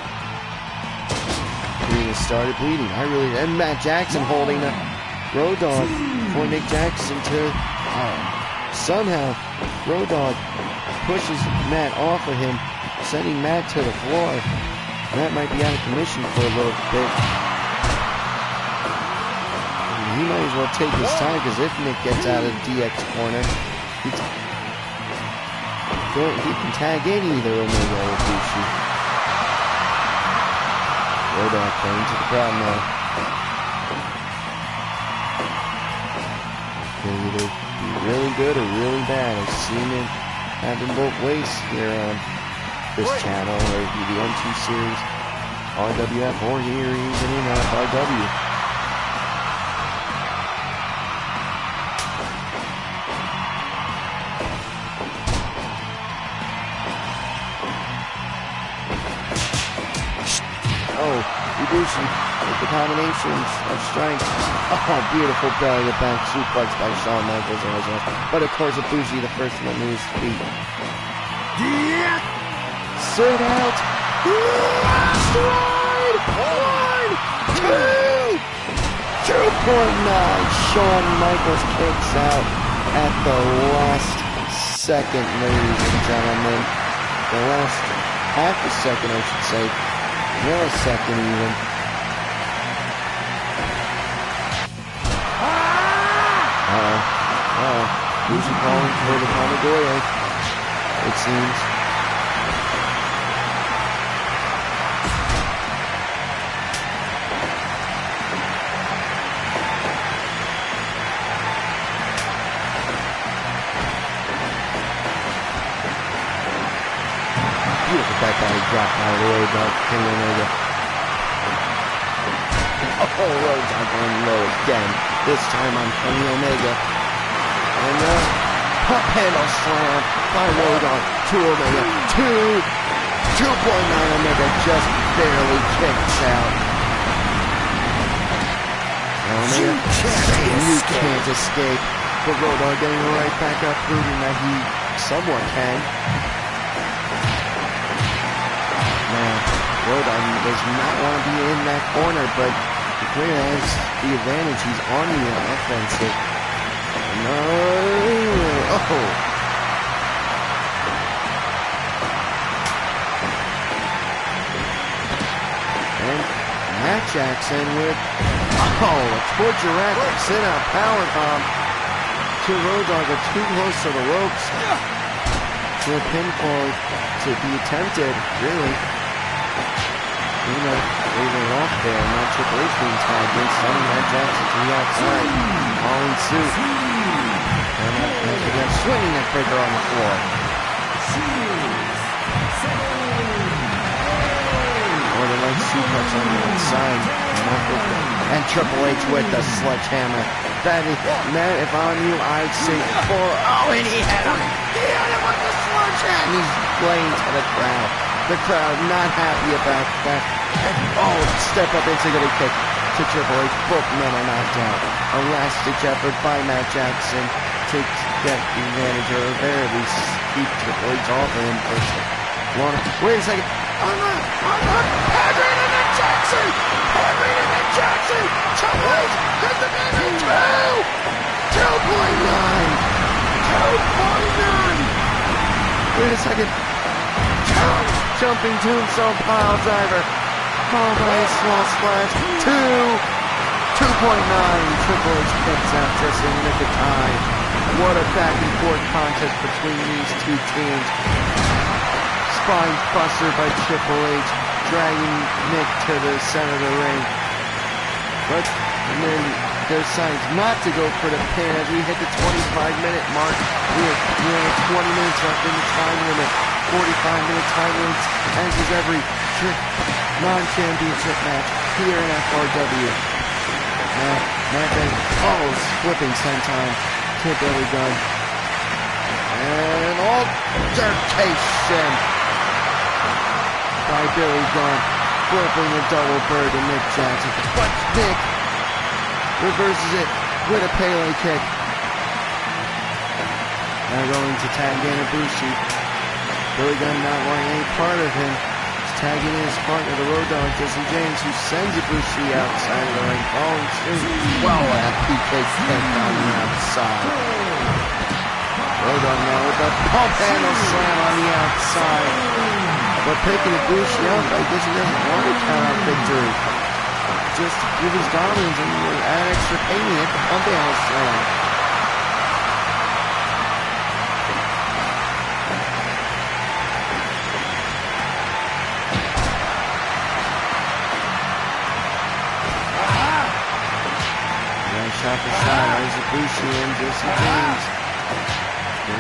he started bleeding. And Matt Jackson holding the Road Dogg for Nick Jackson to somehow Road Dogg pushes Matt off of him, sending Matt to the floor. Matt might be out of commission for a little bit. He might as well take his time, because if Nick gets out of the DX corner, he can tag in either Omega or Ibushi. Road Dogg playing to the crowd now. Can either be really good or really bad. I've seen it happen both ways here on this channel, or the M2 series, RWF, or here even in FRW. Ibushi with the combinations of strength. Oh, beautiful belly to back suplex by Shawn Michaels. But of course, Ibushi the first one to his feet. Sit out. Last ride. 1, 2. 2.9. Shawn Michaels kicks out at the last second, ladies and gentlemen. The last half a second, I should say. Millisecond even. Ibushi calling for the Kamigoye, it seems. Beautiful back body drop by the Road Dogg, Kenny Omega. Oh, Road Dogg going low again. This time on Kenny Omega. And pump handle slam by Road Dogg to Omega. 2.9 Omega just barely kicks out. Omega saying you can't escape. But Road Dogg getting right back up, proving that he somewhat can. Road Dogg does not want to be in that corner, but Clearly has the advantage. He's on the offensive. No. Oh. And Matt Jackson with a torture-rack sit-out power bomb to Road Dogg, too close to the ropes. To a pinfall to be attempted, really. Leaving it off there, not Triple H being tagged in, sending Matt Jackson to the outside. Following suit. And after that, swinging that breaker on the floor. Or the leg suplex on the outside. And Triple H with the sledgehammer. That is, man, if I'm you, I'd say and he had him. He had him with the sledgehammer. He's playing to the crowd. The crowd not happy about that. And, step up instigator kick to Triple H. Both men are knocked out. A last-ditch effort by Matt Jackson to get the advantage, or at least keep Triple H off of him first. Wait a second. I'm not. Henry to Matt Jackson. Henry to Matt Jackson. Triple H has the advantage. 2.9. Wait a second. Jumping tombstone pile driver. Followed by a small splash. 2.9. Triple H kicks out just in the nick of time. What a back and forth contest between these two teams. Spine buster by Triple H, dragging Nick to the center of the ring. But then there's signs not to go for the pin as we hit the 25-minute mark. We have 20 minutes left in the time limit. 45-minute time limits, as is every non-championship match here in FRW. Flipping senton to Billy Gunn. And altercation by Billy Gunn, flipping a double bird to Nick Jackson. But Nick reverses it with a Pele kick. Now going to tag in Ibushi. Billy Gunn not wanting any part of him. He's tagging in his partner, the Road Dogg, Jesse James, who sends Ibushi outside of the ring. Following suit. And a PK kick on the outside. Road Dogg now with a pump handle slam on the outside. But picking Ibushi up, I guess he doesn't want to count out victory. Just give his dominance and add extra pain at the pump handle slam. Shot for shot, there's Ibushi and Jesse James.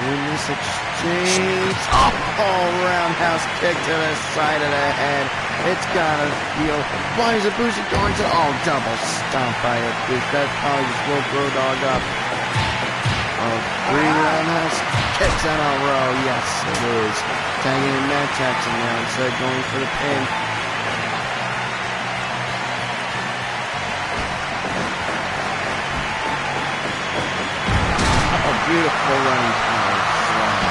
In this exchange, all roundhouse kick to the side of the head. It's gotta feel. Why is Ibushi going to? Double stomp by Ibushi. That probably just woke Road Dogg up. 3 roundhouse kicks in a row. Yes, it is. Tagging in Matt Jackson now instead of going for the pin. Beautiful running power slam.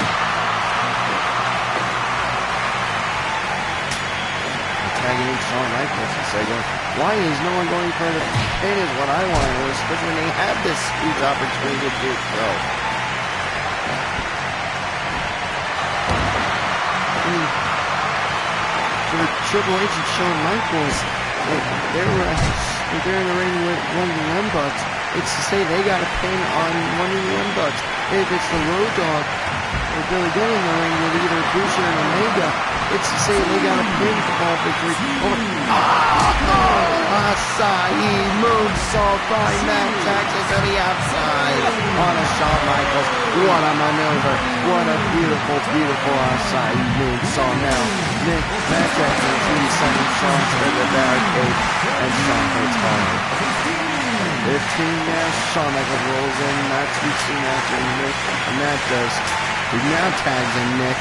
Tagging in Shawn Michaels and saying, why is no one going for the pin is what I want to know, especially when they have this huge opportunity to do so. For Triple H and Shawn Michaels, they're in the ring with one of the Young Bucks. It's to say they got a pin on one of the Young Bucks. If it's the Road Dogg or Billy Gunn in the ring with either Ibushi or Omega, it's to say they got a pinfall victory. Acai moonsault by Matt Jackson to the outside on a Shawn Michaels. What a maneuver. What a beautiful, beautiful Acai moonsault now. Matt Jackson is sending Shawn to the barricade and Shawn hits hard. 15 now, Shawn Michaels rolls in, that's reaching after Nick, and that does. He now tags in Nick.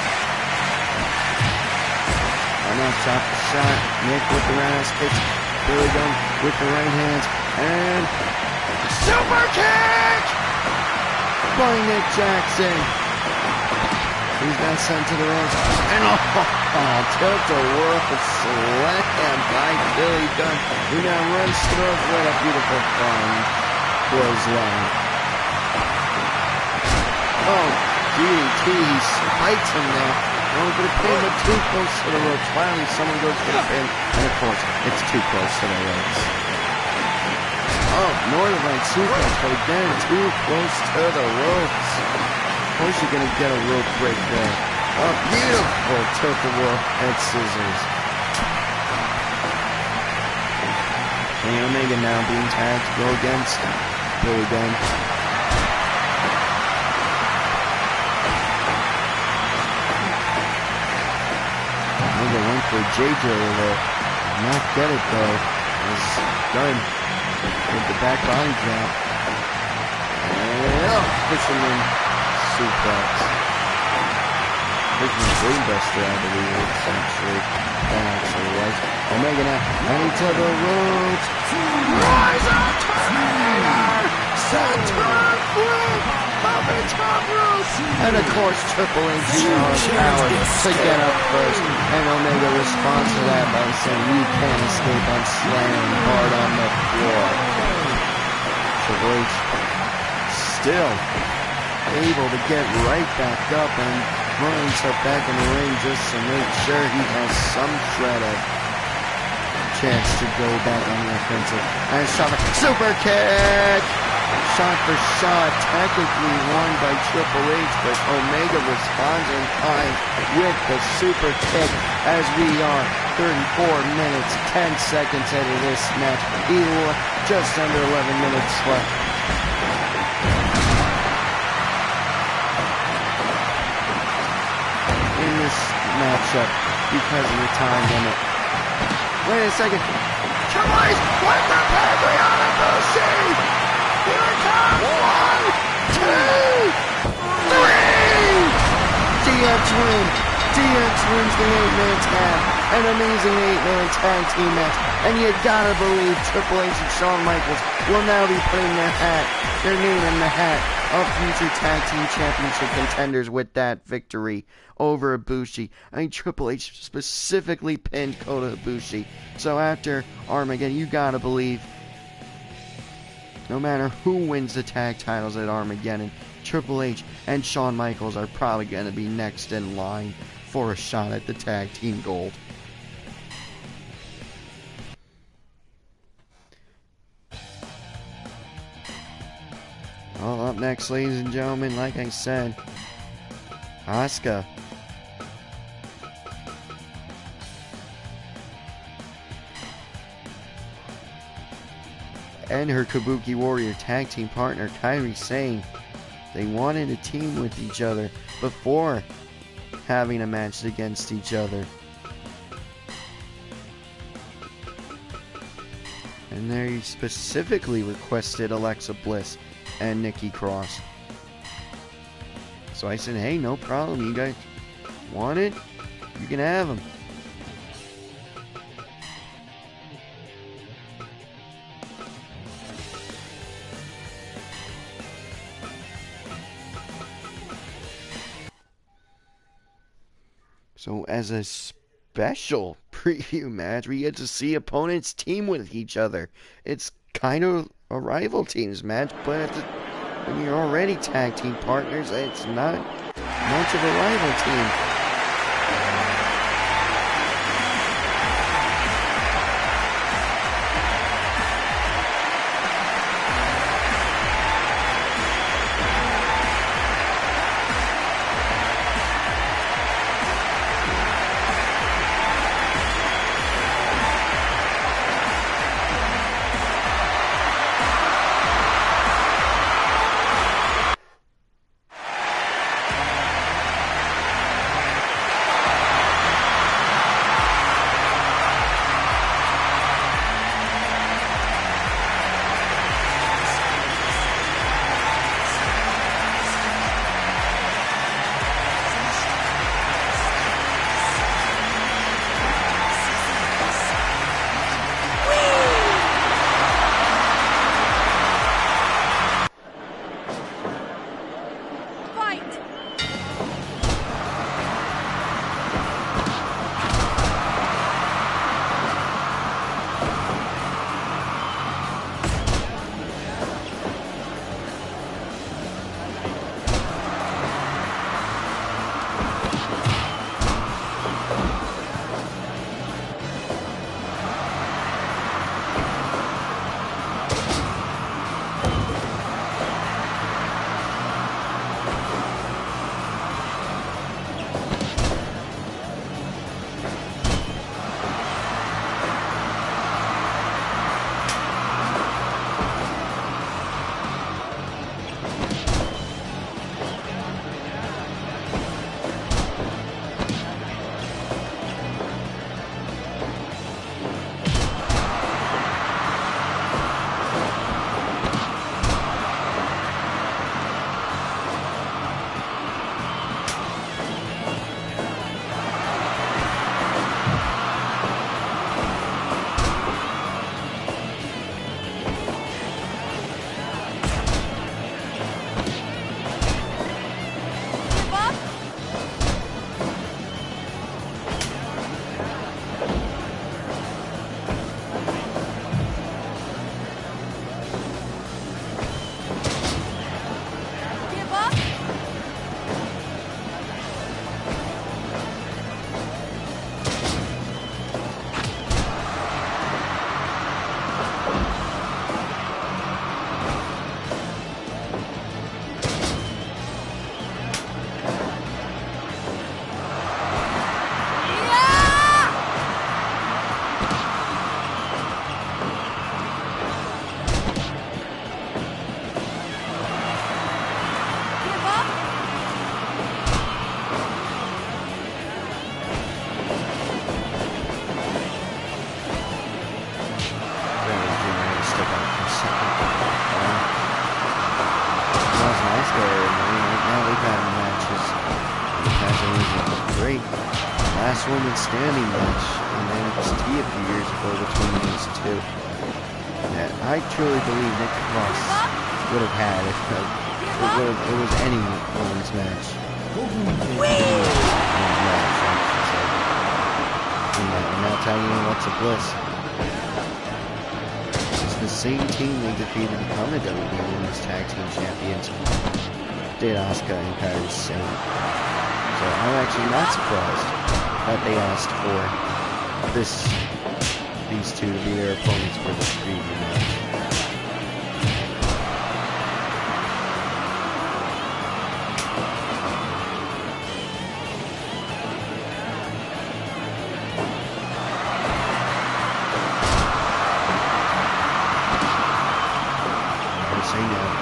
And now shot for shot, Nick with the roundhouse kicks, Billy Gunn with the right hands, and super kick by Nick Jackson. He's got sent to the ropes. And tilt-a-whirl slam by Billy Gunn, who now runs through with a beautiful front clothesline. Oh, DDT, he spikes him now. Going for the pin, but too close to the ropes. Finally, someone goes for the pin, and of course, it's too close to the ropes. Oh, Northern Light suplex, but again, too close to the ropes. Of course, you're going to get a rope break there. A beautiful tilt-a-whirl and scissors. Kenny Omega now being tagged to go against Billy Gunn. Omega went for J driller there. Did not get it though. As Gunn with the back body drop. And fisherman suplex. Fisherman brainbuster, I believe it's actually. That actually was. Omega now, running to the ropes. Rise up, Terminator! Center flip of the top rope! And of course, Triple H shows power to get up first. And Omega responds to that by saying, "You can't escape, I'm slamming hard on the floor." Triple H still able to get right back up and run himself back in the ring just to make sure he has some shred of chance to go back on the offensive. And shot, super kick! Shot for shot, technically won by Triple H, but Omega responds in time with the super kick as we are 34 minutes, 10 seconds into this match. Just under 11 minutes left. In this matchup because of the time limit. Wait a second. Triple H with the pedigree on a Bushi! Here it comes! 1, 2, 3! DX win! DX wins the 8-man tag. An amazing 8-man tag team match. And you gotta believe Triple H and Shawn Michaels will now be putting their name in the hat of future tag team championship contenders with that victory over Ibushi. I mean, Triple H specifically pinned Kota Ibushi. So after Armageddon, you gotta believe, no matter who wins the tag titles at Armageddon, Triple H and Shawn Michaels are probably gonna be next in line for a shot at the tag team gold. Well, up next, ladies and gentlemen, like I said, Asuka. And her Kabuki Warrior tag team partner, Kairi Sane. They wanted a team with each other before having a match against each other. And they specifically requested Alexa Bliss and Nikki Cross. So I said, hey, no problem. You guys want it? You can have them. So as a special preview match, we get to see opponents team with each other. It's kind of a rival teams match, but when you're already tag team partners, it's not much of a rival team. great last woman standing match in NXT a few years ago between these two that I truly believe Nikki Cross would have had if it was any women's match. And now tagging in Alexa Bliss. It's the same team they defeated to become the WWE Women's Tag Team Champions. Did Asuka and Kairi Sane. So I'm actually not surprised that they asked for these two to be their opponents for this preview match.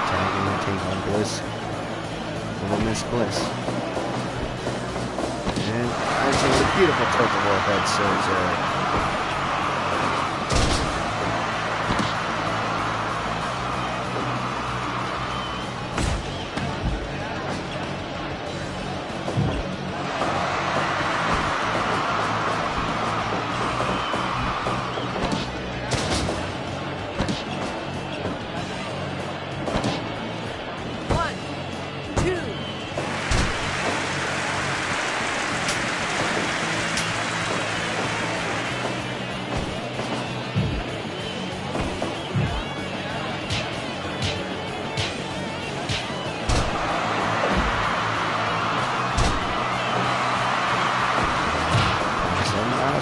Tagging and taking on Bliss. Little Miss Bliss. And actually with a beautiful tilt of all head says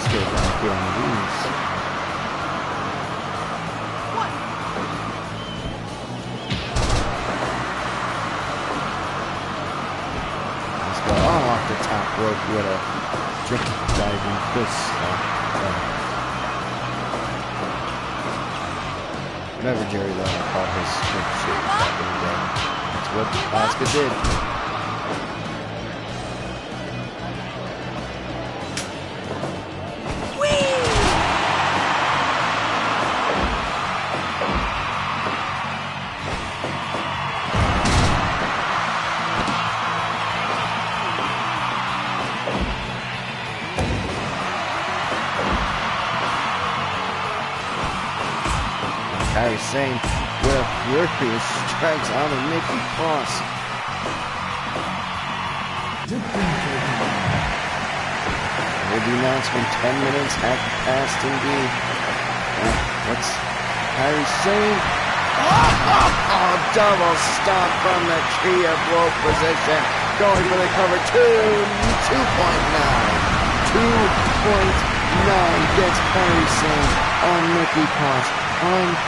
back here on these. Let's go off the top rope with a drip diving fist. Whatever Jerry Lawler called his strip shit back in the day. That's what Asuka did. Kairi Sane with furious strikes on the Nikki Cross. Will be announced when 10 minutes have passed indeed. What's Kairi Sane? Oh, double stop from the tree of rope position. Going for the cover. 2.9. 2.9 gets Kairi Sane on Nikki Cross. Unbelievable.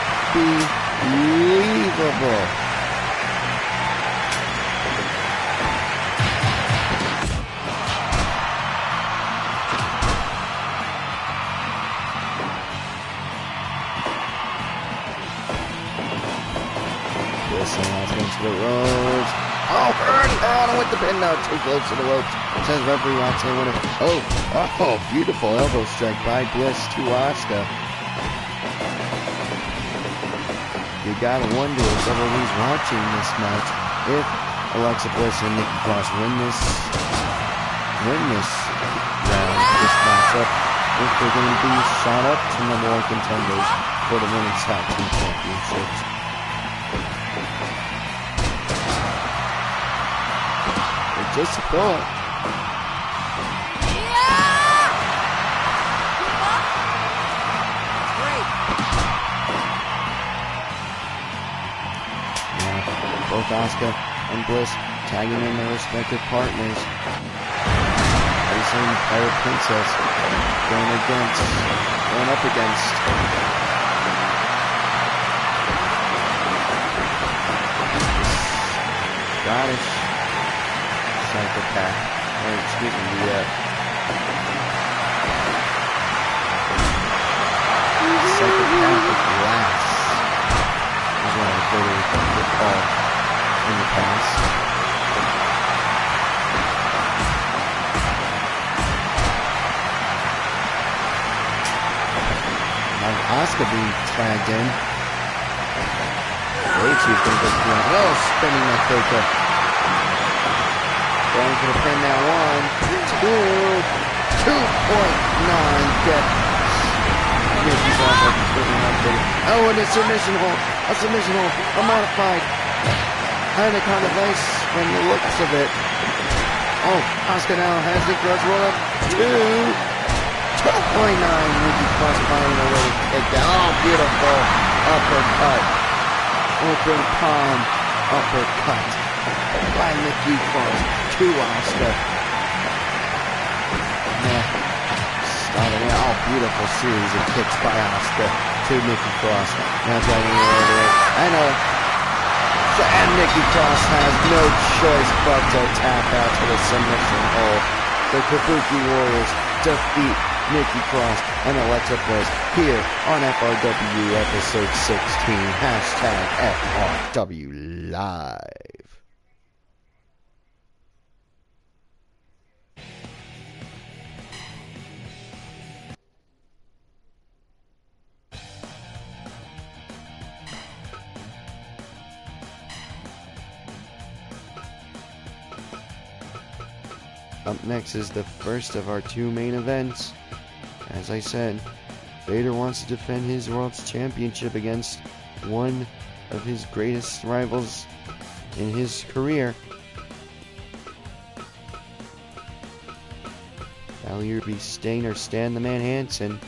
Listen, let's go to the ropes. Oh, hurry with the pin now. Too close to the ropes. Says referee Roxanne winner. Oh, beautiful elbow strike by Bliss to Asuka. You gotta wonder if everyone's watching this match if Alexa Bliss and Nikki Cross win this round, this matchup, if they're going to be shot up to #1 contenders for the Women's Tag Team Championships. It's just a thought. Both Asuka and Bliss tagging in their respective partners. Facing Pirate Princess going up against Scottish psychopath. Excuse me, psychopathic lass is what I would call in the past. Now Asuka being tagged in. Wait, she's going to go through. Oh, spinning that fake up. Going for the pin now. 1, 2.9 depth. Mickey's off like he's living up there. Oh, and a submission hold. A submission hold. A modified. Kind of nice from the looks of it. Oh, Asuka now has the cross roll up. 2.9. Nikki Cross finding a little takedown. Oh, beautiful. Uppercut. Open palm. Uppercut. By Nikki Cross to Asuka. Starting out. Oh, beautiful series of kicks by Asuka to Nikki Cross. Now driving her over there. And Nikki Cross has no choice but to tap out to the submission hold. The Kabuki Warriors defeat Nikki Cross and Alexa Bliss here on FRW episode 16. Hashtag FRW Live. Up next is the first of our two main events. As I said, Vader wants to defend his World's Championship against one of his greatest rivals in his career. That'll either be Sting or Stan the Man Hansen.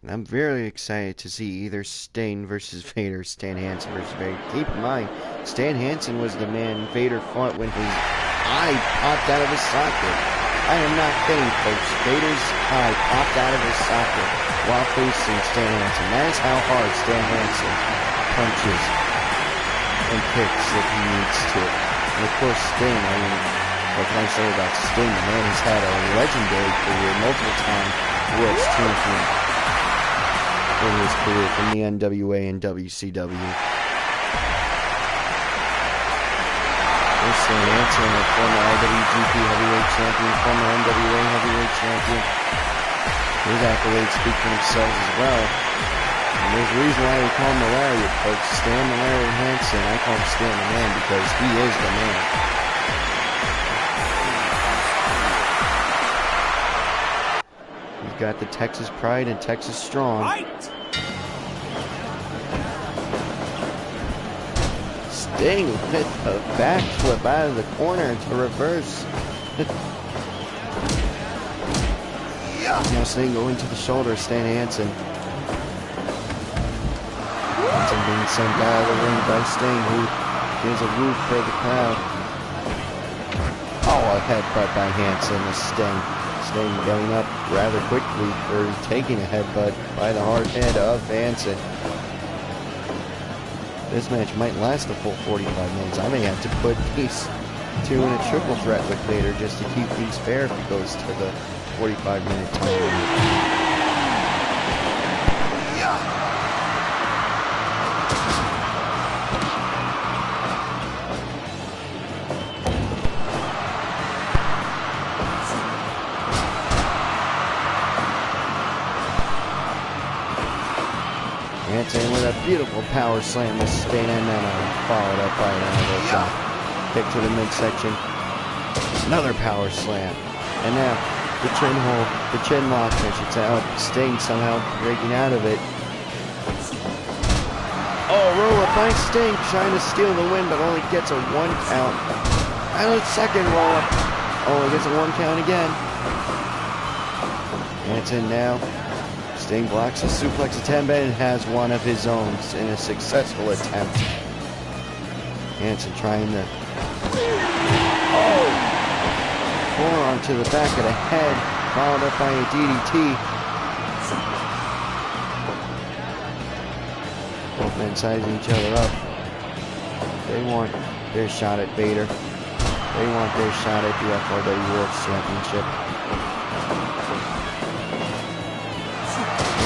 I'm very excited to see either Sting versus Vader, Stan Hansen versus Vader. Keep in mind, Stan Hansen was the man Vader fought when his eye popped out of his socket. I am not kidding, folks. Vader's eye popped out of his socket while facing Stan Hansen. That is how hard Stan Hansen punches and kicks if he needs to. And of course, Sting, I mean, what can I say about Sting? The man has had a legendary career, multiple-time world champion in his career from the NWA and WCW. There's Stan Hansen, a former IWGP Heavyweight Champion, former NWA Heavyweight Champion. His accolades speak for themselves as well. And there's a reason why we call him the Lariat, folks. Stan the Lariat Hansen. I call him Stan the Man because he is the man. He's got the Texas pride and Texas strong. Right. Sting with a backflip out of the corner to reverse. Now Sting going to the shoulder, Stan Hansen. Hansen being sent out of the ring by Sting, who gives a whoop for the crowd. Oh, a headbutt by Hansen to Sting. Sting going up rather quickly for taking a headbutt by the hard head of Hansen. This match might last a full 45 minutes. I may have to put these two in a triple threat with Vader just to keep things fair if it goes to the 45-minute time limit. Hansen with a beautiful power slam to Sting, and then followed up by an elbow drop. Kick to the midsection. Another power slam. And now the chin hold, the chin lock, I should say. Oh, Sting somehow breaking out of it. Oh, roll up by Sting, trying to steal the win, but only gets a 1 count. And a second roll up. Only gets a 1 count again. Hansen now. Sting blocks a suplex attempt and has one of his own in a successful attempt. Hansen trying to forearm to the back of the head, followed up by a DDT. then sizing each other up. They want their shot at Vader. They want their shot at the FRW World Championship.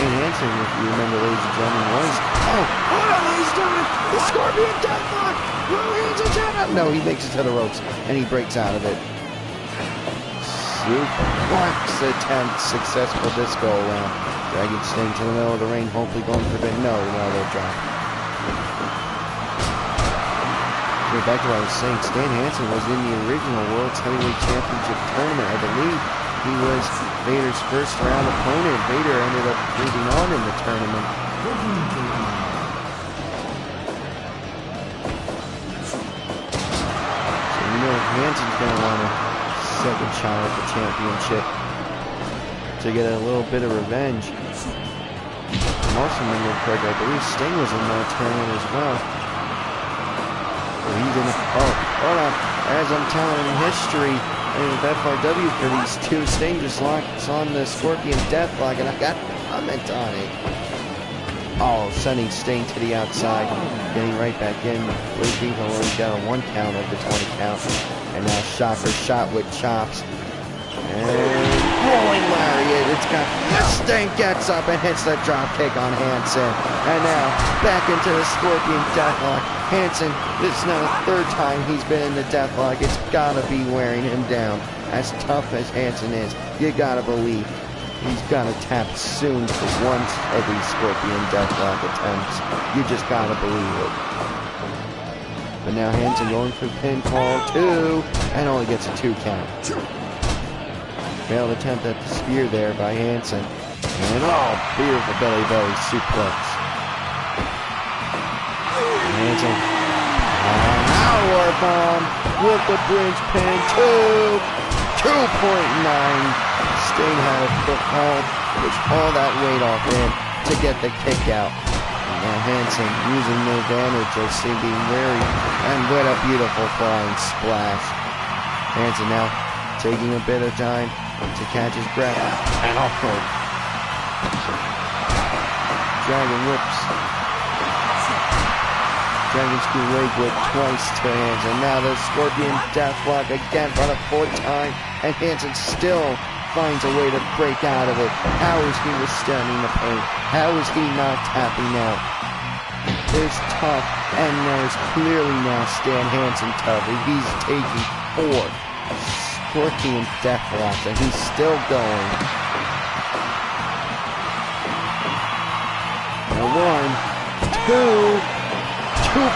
Stan Hansen, if you remember, ladies and gentlemen, was... Oh, hold on, ladies and gentlemen! The Scorpion Deathlock! No, he makes it to the ropes, and he breaks out of it. Suplex attempt successful this go around. Dragging Sting to the middle of the ring, hopefully going for the... No, they'll drop. Get back to what I was saying, Stan Hansen was in the original World's Heavyweight Championship tournament. I believe he was Vader's first round opponent. Vader ended up moving on in the tournament. So you know Hansen's going to want a second shot at the championship to get a little bit of revenge. I'm also remembering correctly, I believe Sting was in that tournament as well. He's in the, oh, hold on. As I'm telling history of FRW for these two, Sting just locks on the Scorpion Deathlock, and I got a comment on it. Oh, sending Sting to the outside, getting right back in. Blue Beaver already got a 1 count of the 20 count. And now Shocker shot with chops. And rolling lariat. It's got Sting gets up and hits the drop kick on Hansen. And now back into the Scorpion Deathlock. Hansen, this is now the 3rd time he's been in the Deathlock. It's gotta be wearing him down. As tough as Hansen is, you gotta believe he's gonna tap soon for one of these Scorpion Deathlock attempts. You just gotta believe it. But now Hansen going for pinfall 2 and only gets a 2 count. Failed attempt at the spear there by Hansen. And oh, beautiful belly suplex. Hansen. Power bomb with the bridge pin 2.9. Sting had to push all that weight off him to get the kick out. And now Hansen using the advantage of Sting being wary, and with a beautiful flying splash. Hansen now taking a bit of time to catch his breath. And also Dragon whips. Dragon screw leg whip twice to Hansen. Now the Scorpion Deathlock again for the 4th time, and Hansen still finds a way to break out of it. How is he withstanding the pain? How is he not tapping out? There's tough, and there's clearly now Stan Hansen tough. He's taking 4 Scorpion Deathlocks, and he's still going. Now 1, 2. 2.9.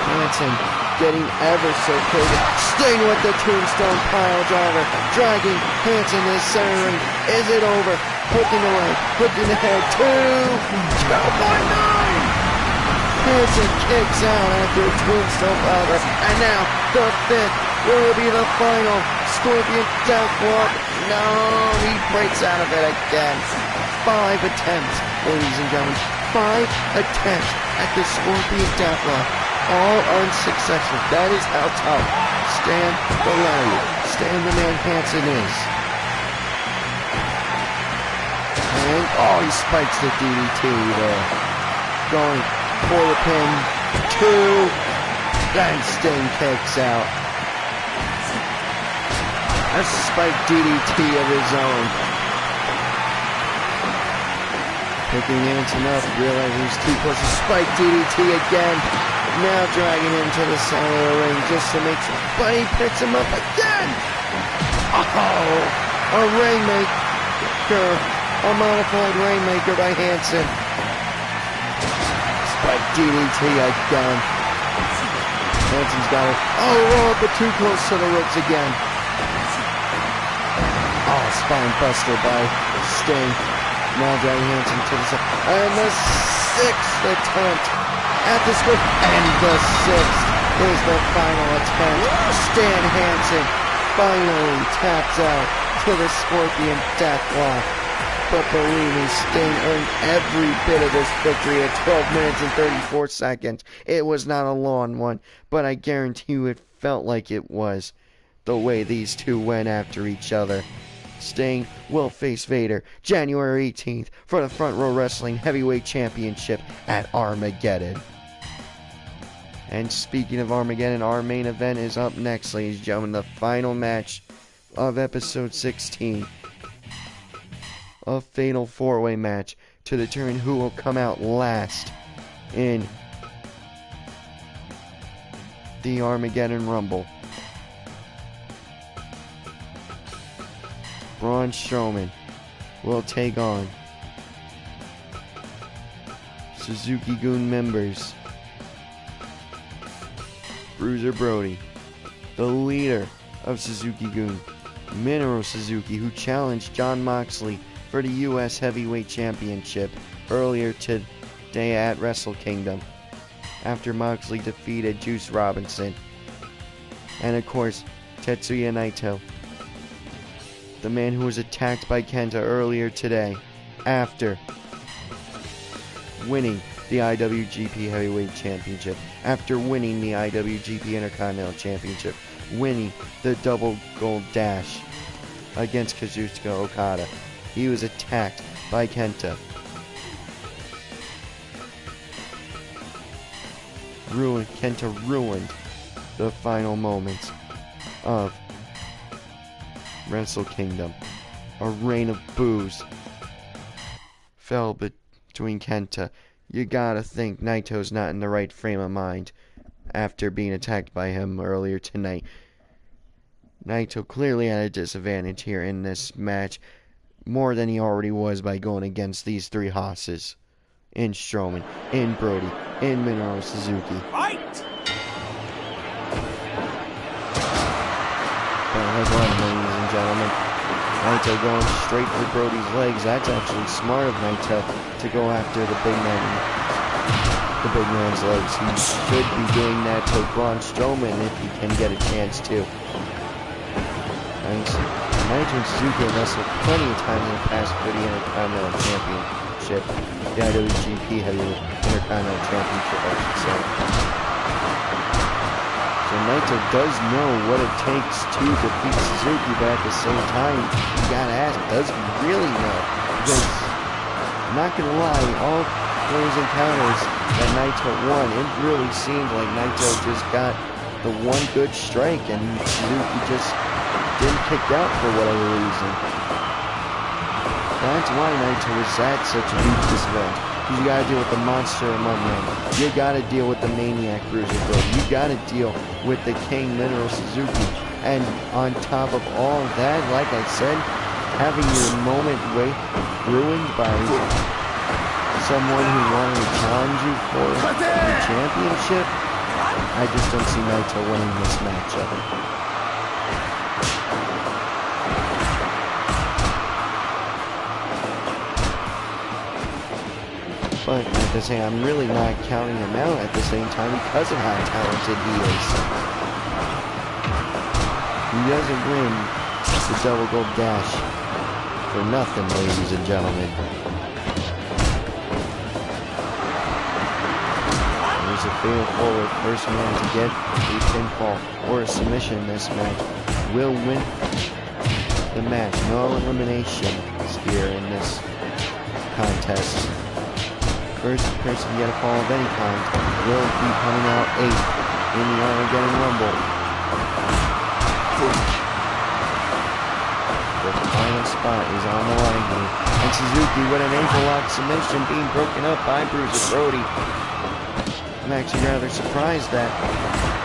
Hansen getting ever so close. Sting with the tombstone pile driver. Dragging Hansen to the center ring. Is it over? Hooking the leg. Hooking the head. 2.9. Hansen kicks out after a tombstone pile driver. And now the 5th will be the final Scorpion Deathlock. No, he breaks out of it again. 5 attempts, ladies and gentlemen. 5 attempts at the Scorpion Deathlock, all unsuccessful. That is how tough Stan the Lariat, Stan the Man Hansen is. And, oh, he spikes the DDT there. Going for the pin, 2, then Sting kicks out. A spike DDT of his own. Picking Hansen up, realizing he's too close to spike DDT again. Now dragging him to the center of the ring just to make sure. But he picks him up again. Oh, a Rainmaker. A modified Rainmaker by Hansen. Spike DDT again. Hansen's got it. Oh, but too close to the ropes again. Oh, spine buster by Sting. Now dragging Hansen to the side. And the 6th attempt at the script. And the 6th is the final attempt. Stan Hansen finally taps out to the Scorpion Deathlock. But believe me, Sting earned every bit of this victory at 12 minutes and 34 seconds. It was not a long one, but I guarantee you it felt like it was, the way these two went after each other. Sting will face Vader January 18th for the Front Row Wrestling Heavyweight Championship at Armageddon. And speaking of Armageddon, our main event is up next, ladies and gentlemen. The final match of episode 16. A fatal 4-way match to determine who will come out last in the Armageddon Rumble. Braun Strowman will take on Suzuki-gun members Bruiser Brody, the leader of Suzuki-gun, Minoru Suzuki, who challenged Jon Moxley for the U.S. Heavyweight Championship earlier today at Wrestle Kingdom after Moxley defeated Juice Robinson. And of course, Tetsuya Naito, the man who was attacked by Kenta earlier today after winning the IWGP Heavyweight Championship, after winning the IWGP Intercontinental Championship, winning the Double Gold Dash against Kazuchika Okada. He was attacked by Kenta. Kenta ruined the final moments of Wrestle Kingdom. A rain of boos fell between Kenta. You gotta think Naito's not in the right frame of mind after being attacked by him earlier tonight. Naito clearly at a disadvantage here in this match, more than he already was by going against these three hosses. In Strowman, in Brody, in Minoru Suzuki. Fight! Headline, ladies and gentlemen. Naito going straight for Brody's legs. That's actually smart of Naito to go after the big man's legs. He should be doing that to Braun Strowman if he can get a chance to. Naito and Suzuki have wrestled plenty of times in the past for the Intercontinental Championship. The IWGP Heavyweight Intercontinental Championship, I should say. So Naito does know what it takes to defeat Suzuki, but at the same time, you gotta ask, does he really know? Because, I'm not gonna lie, all those encounters that Naito won, it really seemed like Naito just got the one good strike, and Suzuki just didn't kick out for whatever reason. That's why Naito was at such a huge disadvantage. You gotta deal with the monster among men. You gotta deal with the maniac Bruiser Brody. You gotta deal with the King Minoru Suzuki. And on top of all that, like I said, having your moment ruined by someone who wanted to challenge you for the championship, I just don't see Naito winning this matchup. But at the same time, I'm really not counting him out at the same time because of how talented he is. He doesn't win the Double Gold Dash for nothing, ladies and gentlemen. There's a fatal forward. First man to get a pinfall or a submission in this match will win the match. No eliminations here in this contest. First person to get a fall of any kind will be coming out 8th in the Armageddon Rumble. The final spot is on the line here. And Suzuki with an ankle lock submission being broken up by Bruiser Brody. I'm actually rather surprised that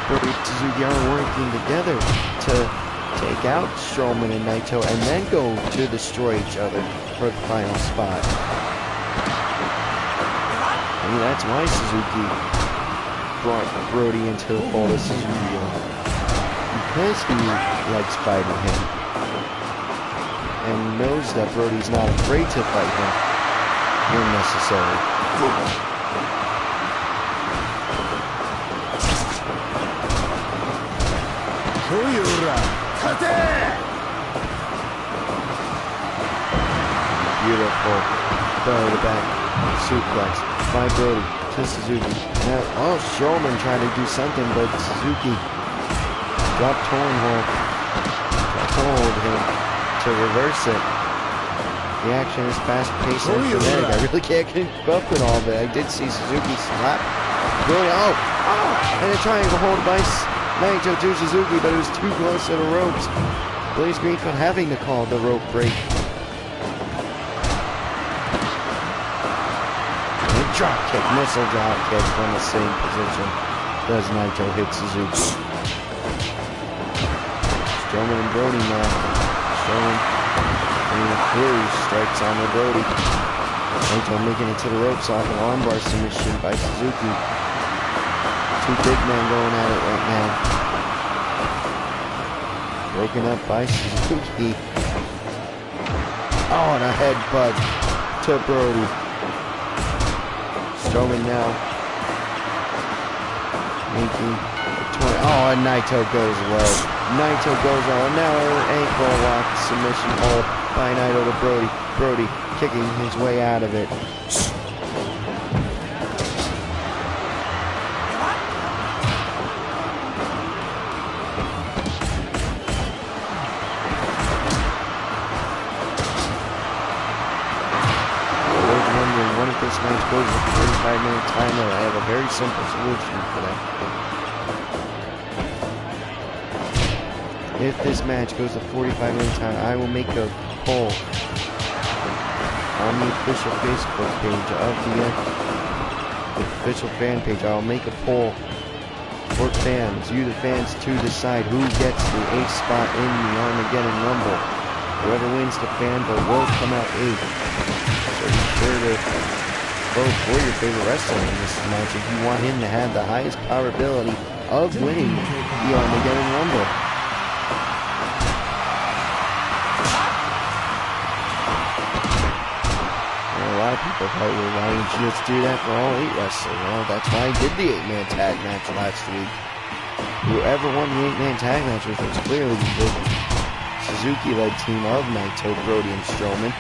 Brody and Suzuki are working together to take out Strowman and Naito and then go to destroy each other for the final spot. That's why Suzuki brought Brody into the fold of Suzuki. Because he likes fighting him. And knows that Brody's not afraid to fight him when necessary. Beautiful belly to back suplex by Brody to Suzuki. Now, Strowman trying to do something, but Suzuki dropped hold him. to reverse it. The action is fast-paced and frenetic. I really can't keep up with all of it. I did see Suzuki slap Brody. And a triangle hold by Naito to Suzuki, but it was too close to the ropes. Blaze Greenfield having to call the rope break. And drop kick, missile drop kick from the same position. Does Naito hit Suzuki? Strowman and Brody now. Strowman and the Fury strikes on the Brody. Naito making it to the ropes off an armbar submission by Suzuki. Two big men going at it right now. Broken up by Suzuki. Oh, and a headbutt to Brody. Strowman now making a 20. Oh, and Naito goes low. Naito goes on. Now an ankle lock submission hold by Naito to Brody. Brody kicking his way out of it. This match goes with a 45-minute timer. I have a very simple solution for that. If this match goes to 45-minute time, I will make a poll on the official Facebook page of the official fan page. I'll make a poll for fans, you the fans, to decide who gets the 8th spot in the Armageddon Rumble. Whoever wins the fan vote will come out 8th. So be sure to vote for your favorite wrestler in this match if you want him to have the highest probability of winning the Armageddon Rumble. And a lot of people probably were, why didn't you just do that for all 8 wrestlers? Well, that's why I did the 8-man tag match last week. Whoever won the 8-man tag match was clearly the Suzuki-led team of Naito, Brody, and Strowman.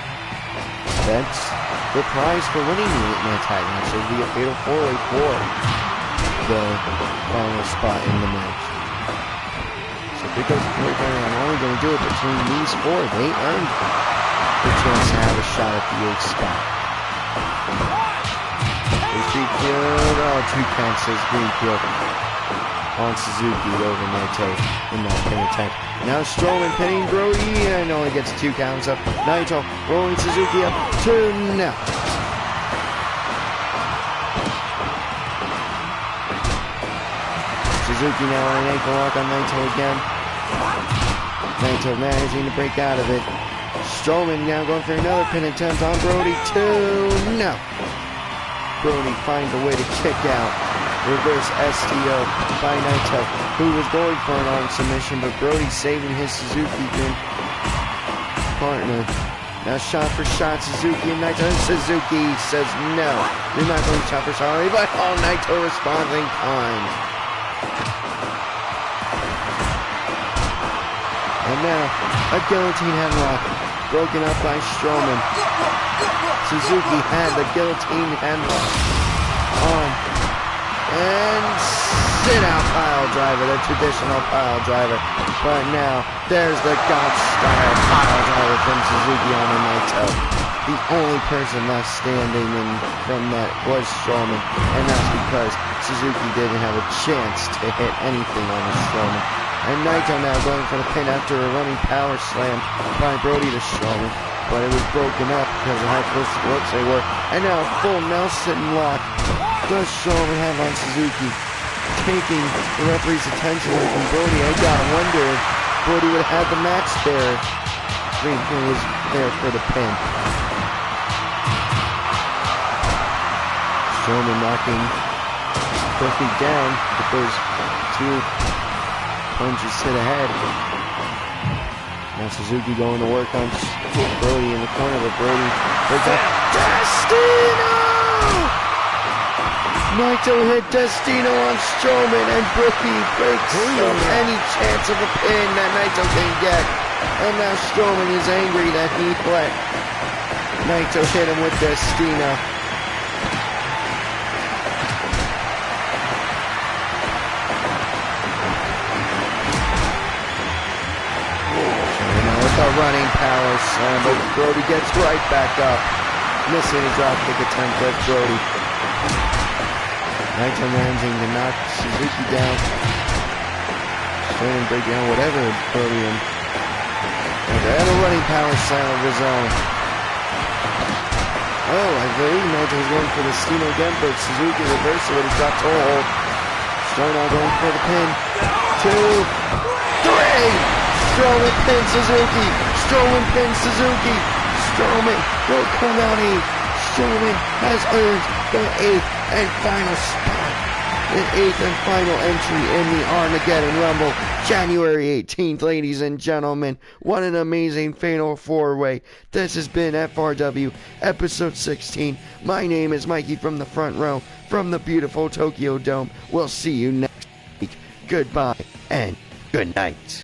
That's the prize for winning the 8-man tag match. It'll be a fatal 4-way for the final spot in the match. So if it goes to 45, I'm only going to do it between these 4. They earned the chance to have a shot at the 8th spot. Greenfield, oh, 2 counts says Greenfield on Suzuki over Naito in that pin attempt. Now Strowman pinning Brody and only gets 2 counts up. Naito rolling Suzuki up 2 now. Suzuki now on an ankle lock on Naito again. Naito managing to break out of it. Strowman now going for another pin attempt on Brody 2 now. Brody finds a way to kick out. Reverse STO by Naito, who was going for an arm submission, but Brody saving his Suzuki partner. Now shot for shot, Suzuki and Naito. Suzuki says no, you're not going shot for shot, but oh, Naito responds in kind. And now a guillotine headlock broken up by Strowman. Suzuki had the guillotine headlock on. And sit-out pile driver, the traditional pile driver. But now, there's the God-style pile driver from Suzuki on Naito. The only person left standing from that was Strowman. And that's because Suzuki didn't have a chance to hit anything on the Strowman. And Naito now going for the pin after a running power slam by Brody to Strowman. But it was broken up because of how close the ropes they were. And now a full Nelson lock does Strowman have on Suzuki, taking the referee's attention away from Brody. I gotta wonder if Brody would have had the match there. Greenfield was there for the pin. Strowman knocking Brody down with those 2 punches to the head. Now Suzuki going to work on Brody in the corner, but Brody breaks up. Destino! Naito hit Destino on Strowman, and Brody breaks up any chance of a pin that Naito can get. And now Strowman is angry that he let Naito hit him with Destino. the running power slam, but Brody gets right back up. Missing a dropkick attempt by Brody. Naito managing to knock Suzuki down. Trying to break down whatever Brody and a running power slam of his own. Oh, I believe Naito was going for the steam again, but Suzuki reversed it with his drop toe hold. Strowman now going for the pin. 2, 3! Strowman pins Suzuki. Strowman pins Suzuki. Strowman will come out 8. Strowman has earned the 8th and final spot. The 8th and final entry in the Armageddon Rumble. January 18th, ladies and gentlemen. What an amazing Fatal 4-Way. This has been FRW Episode 16. My name is Mikey from the front row, from the beautiful Tokyo Dome. We'll see you next week. Goodbye and good night.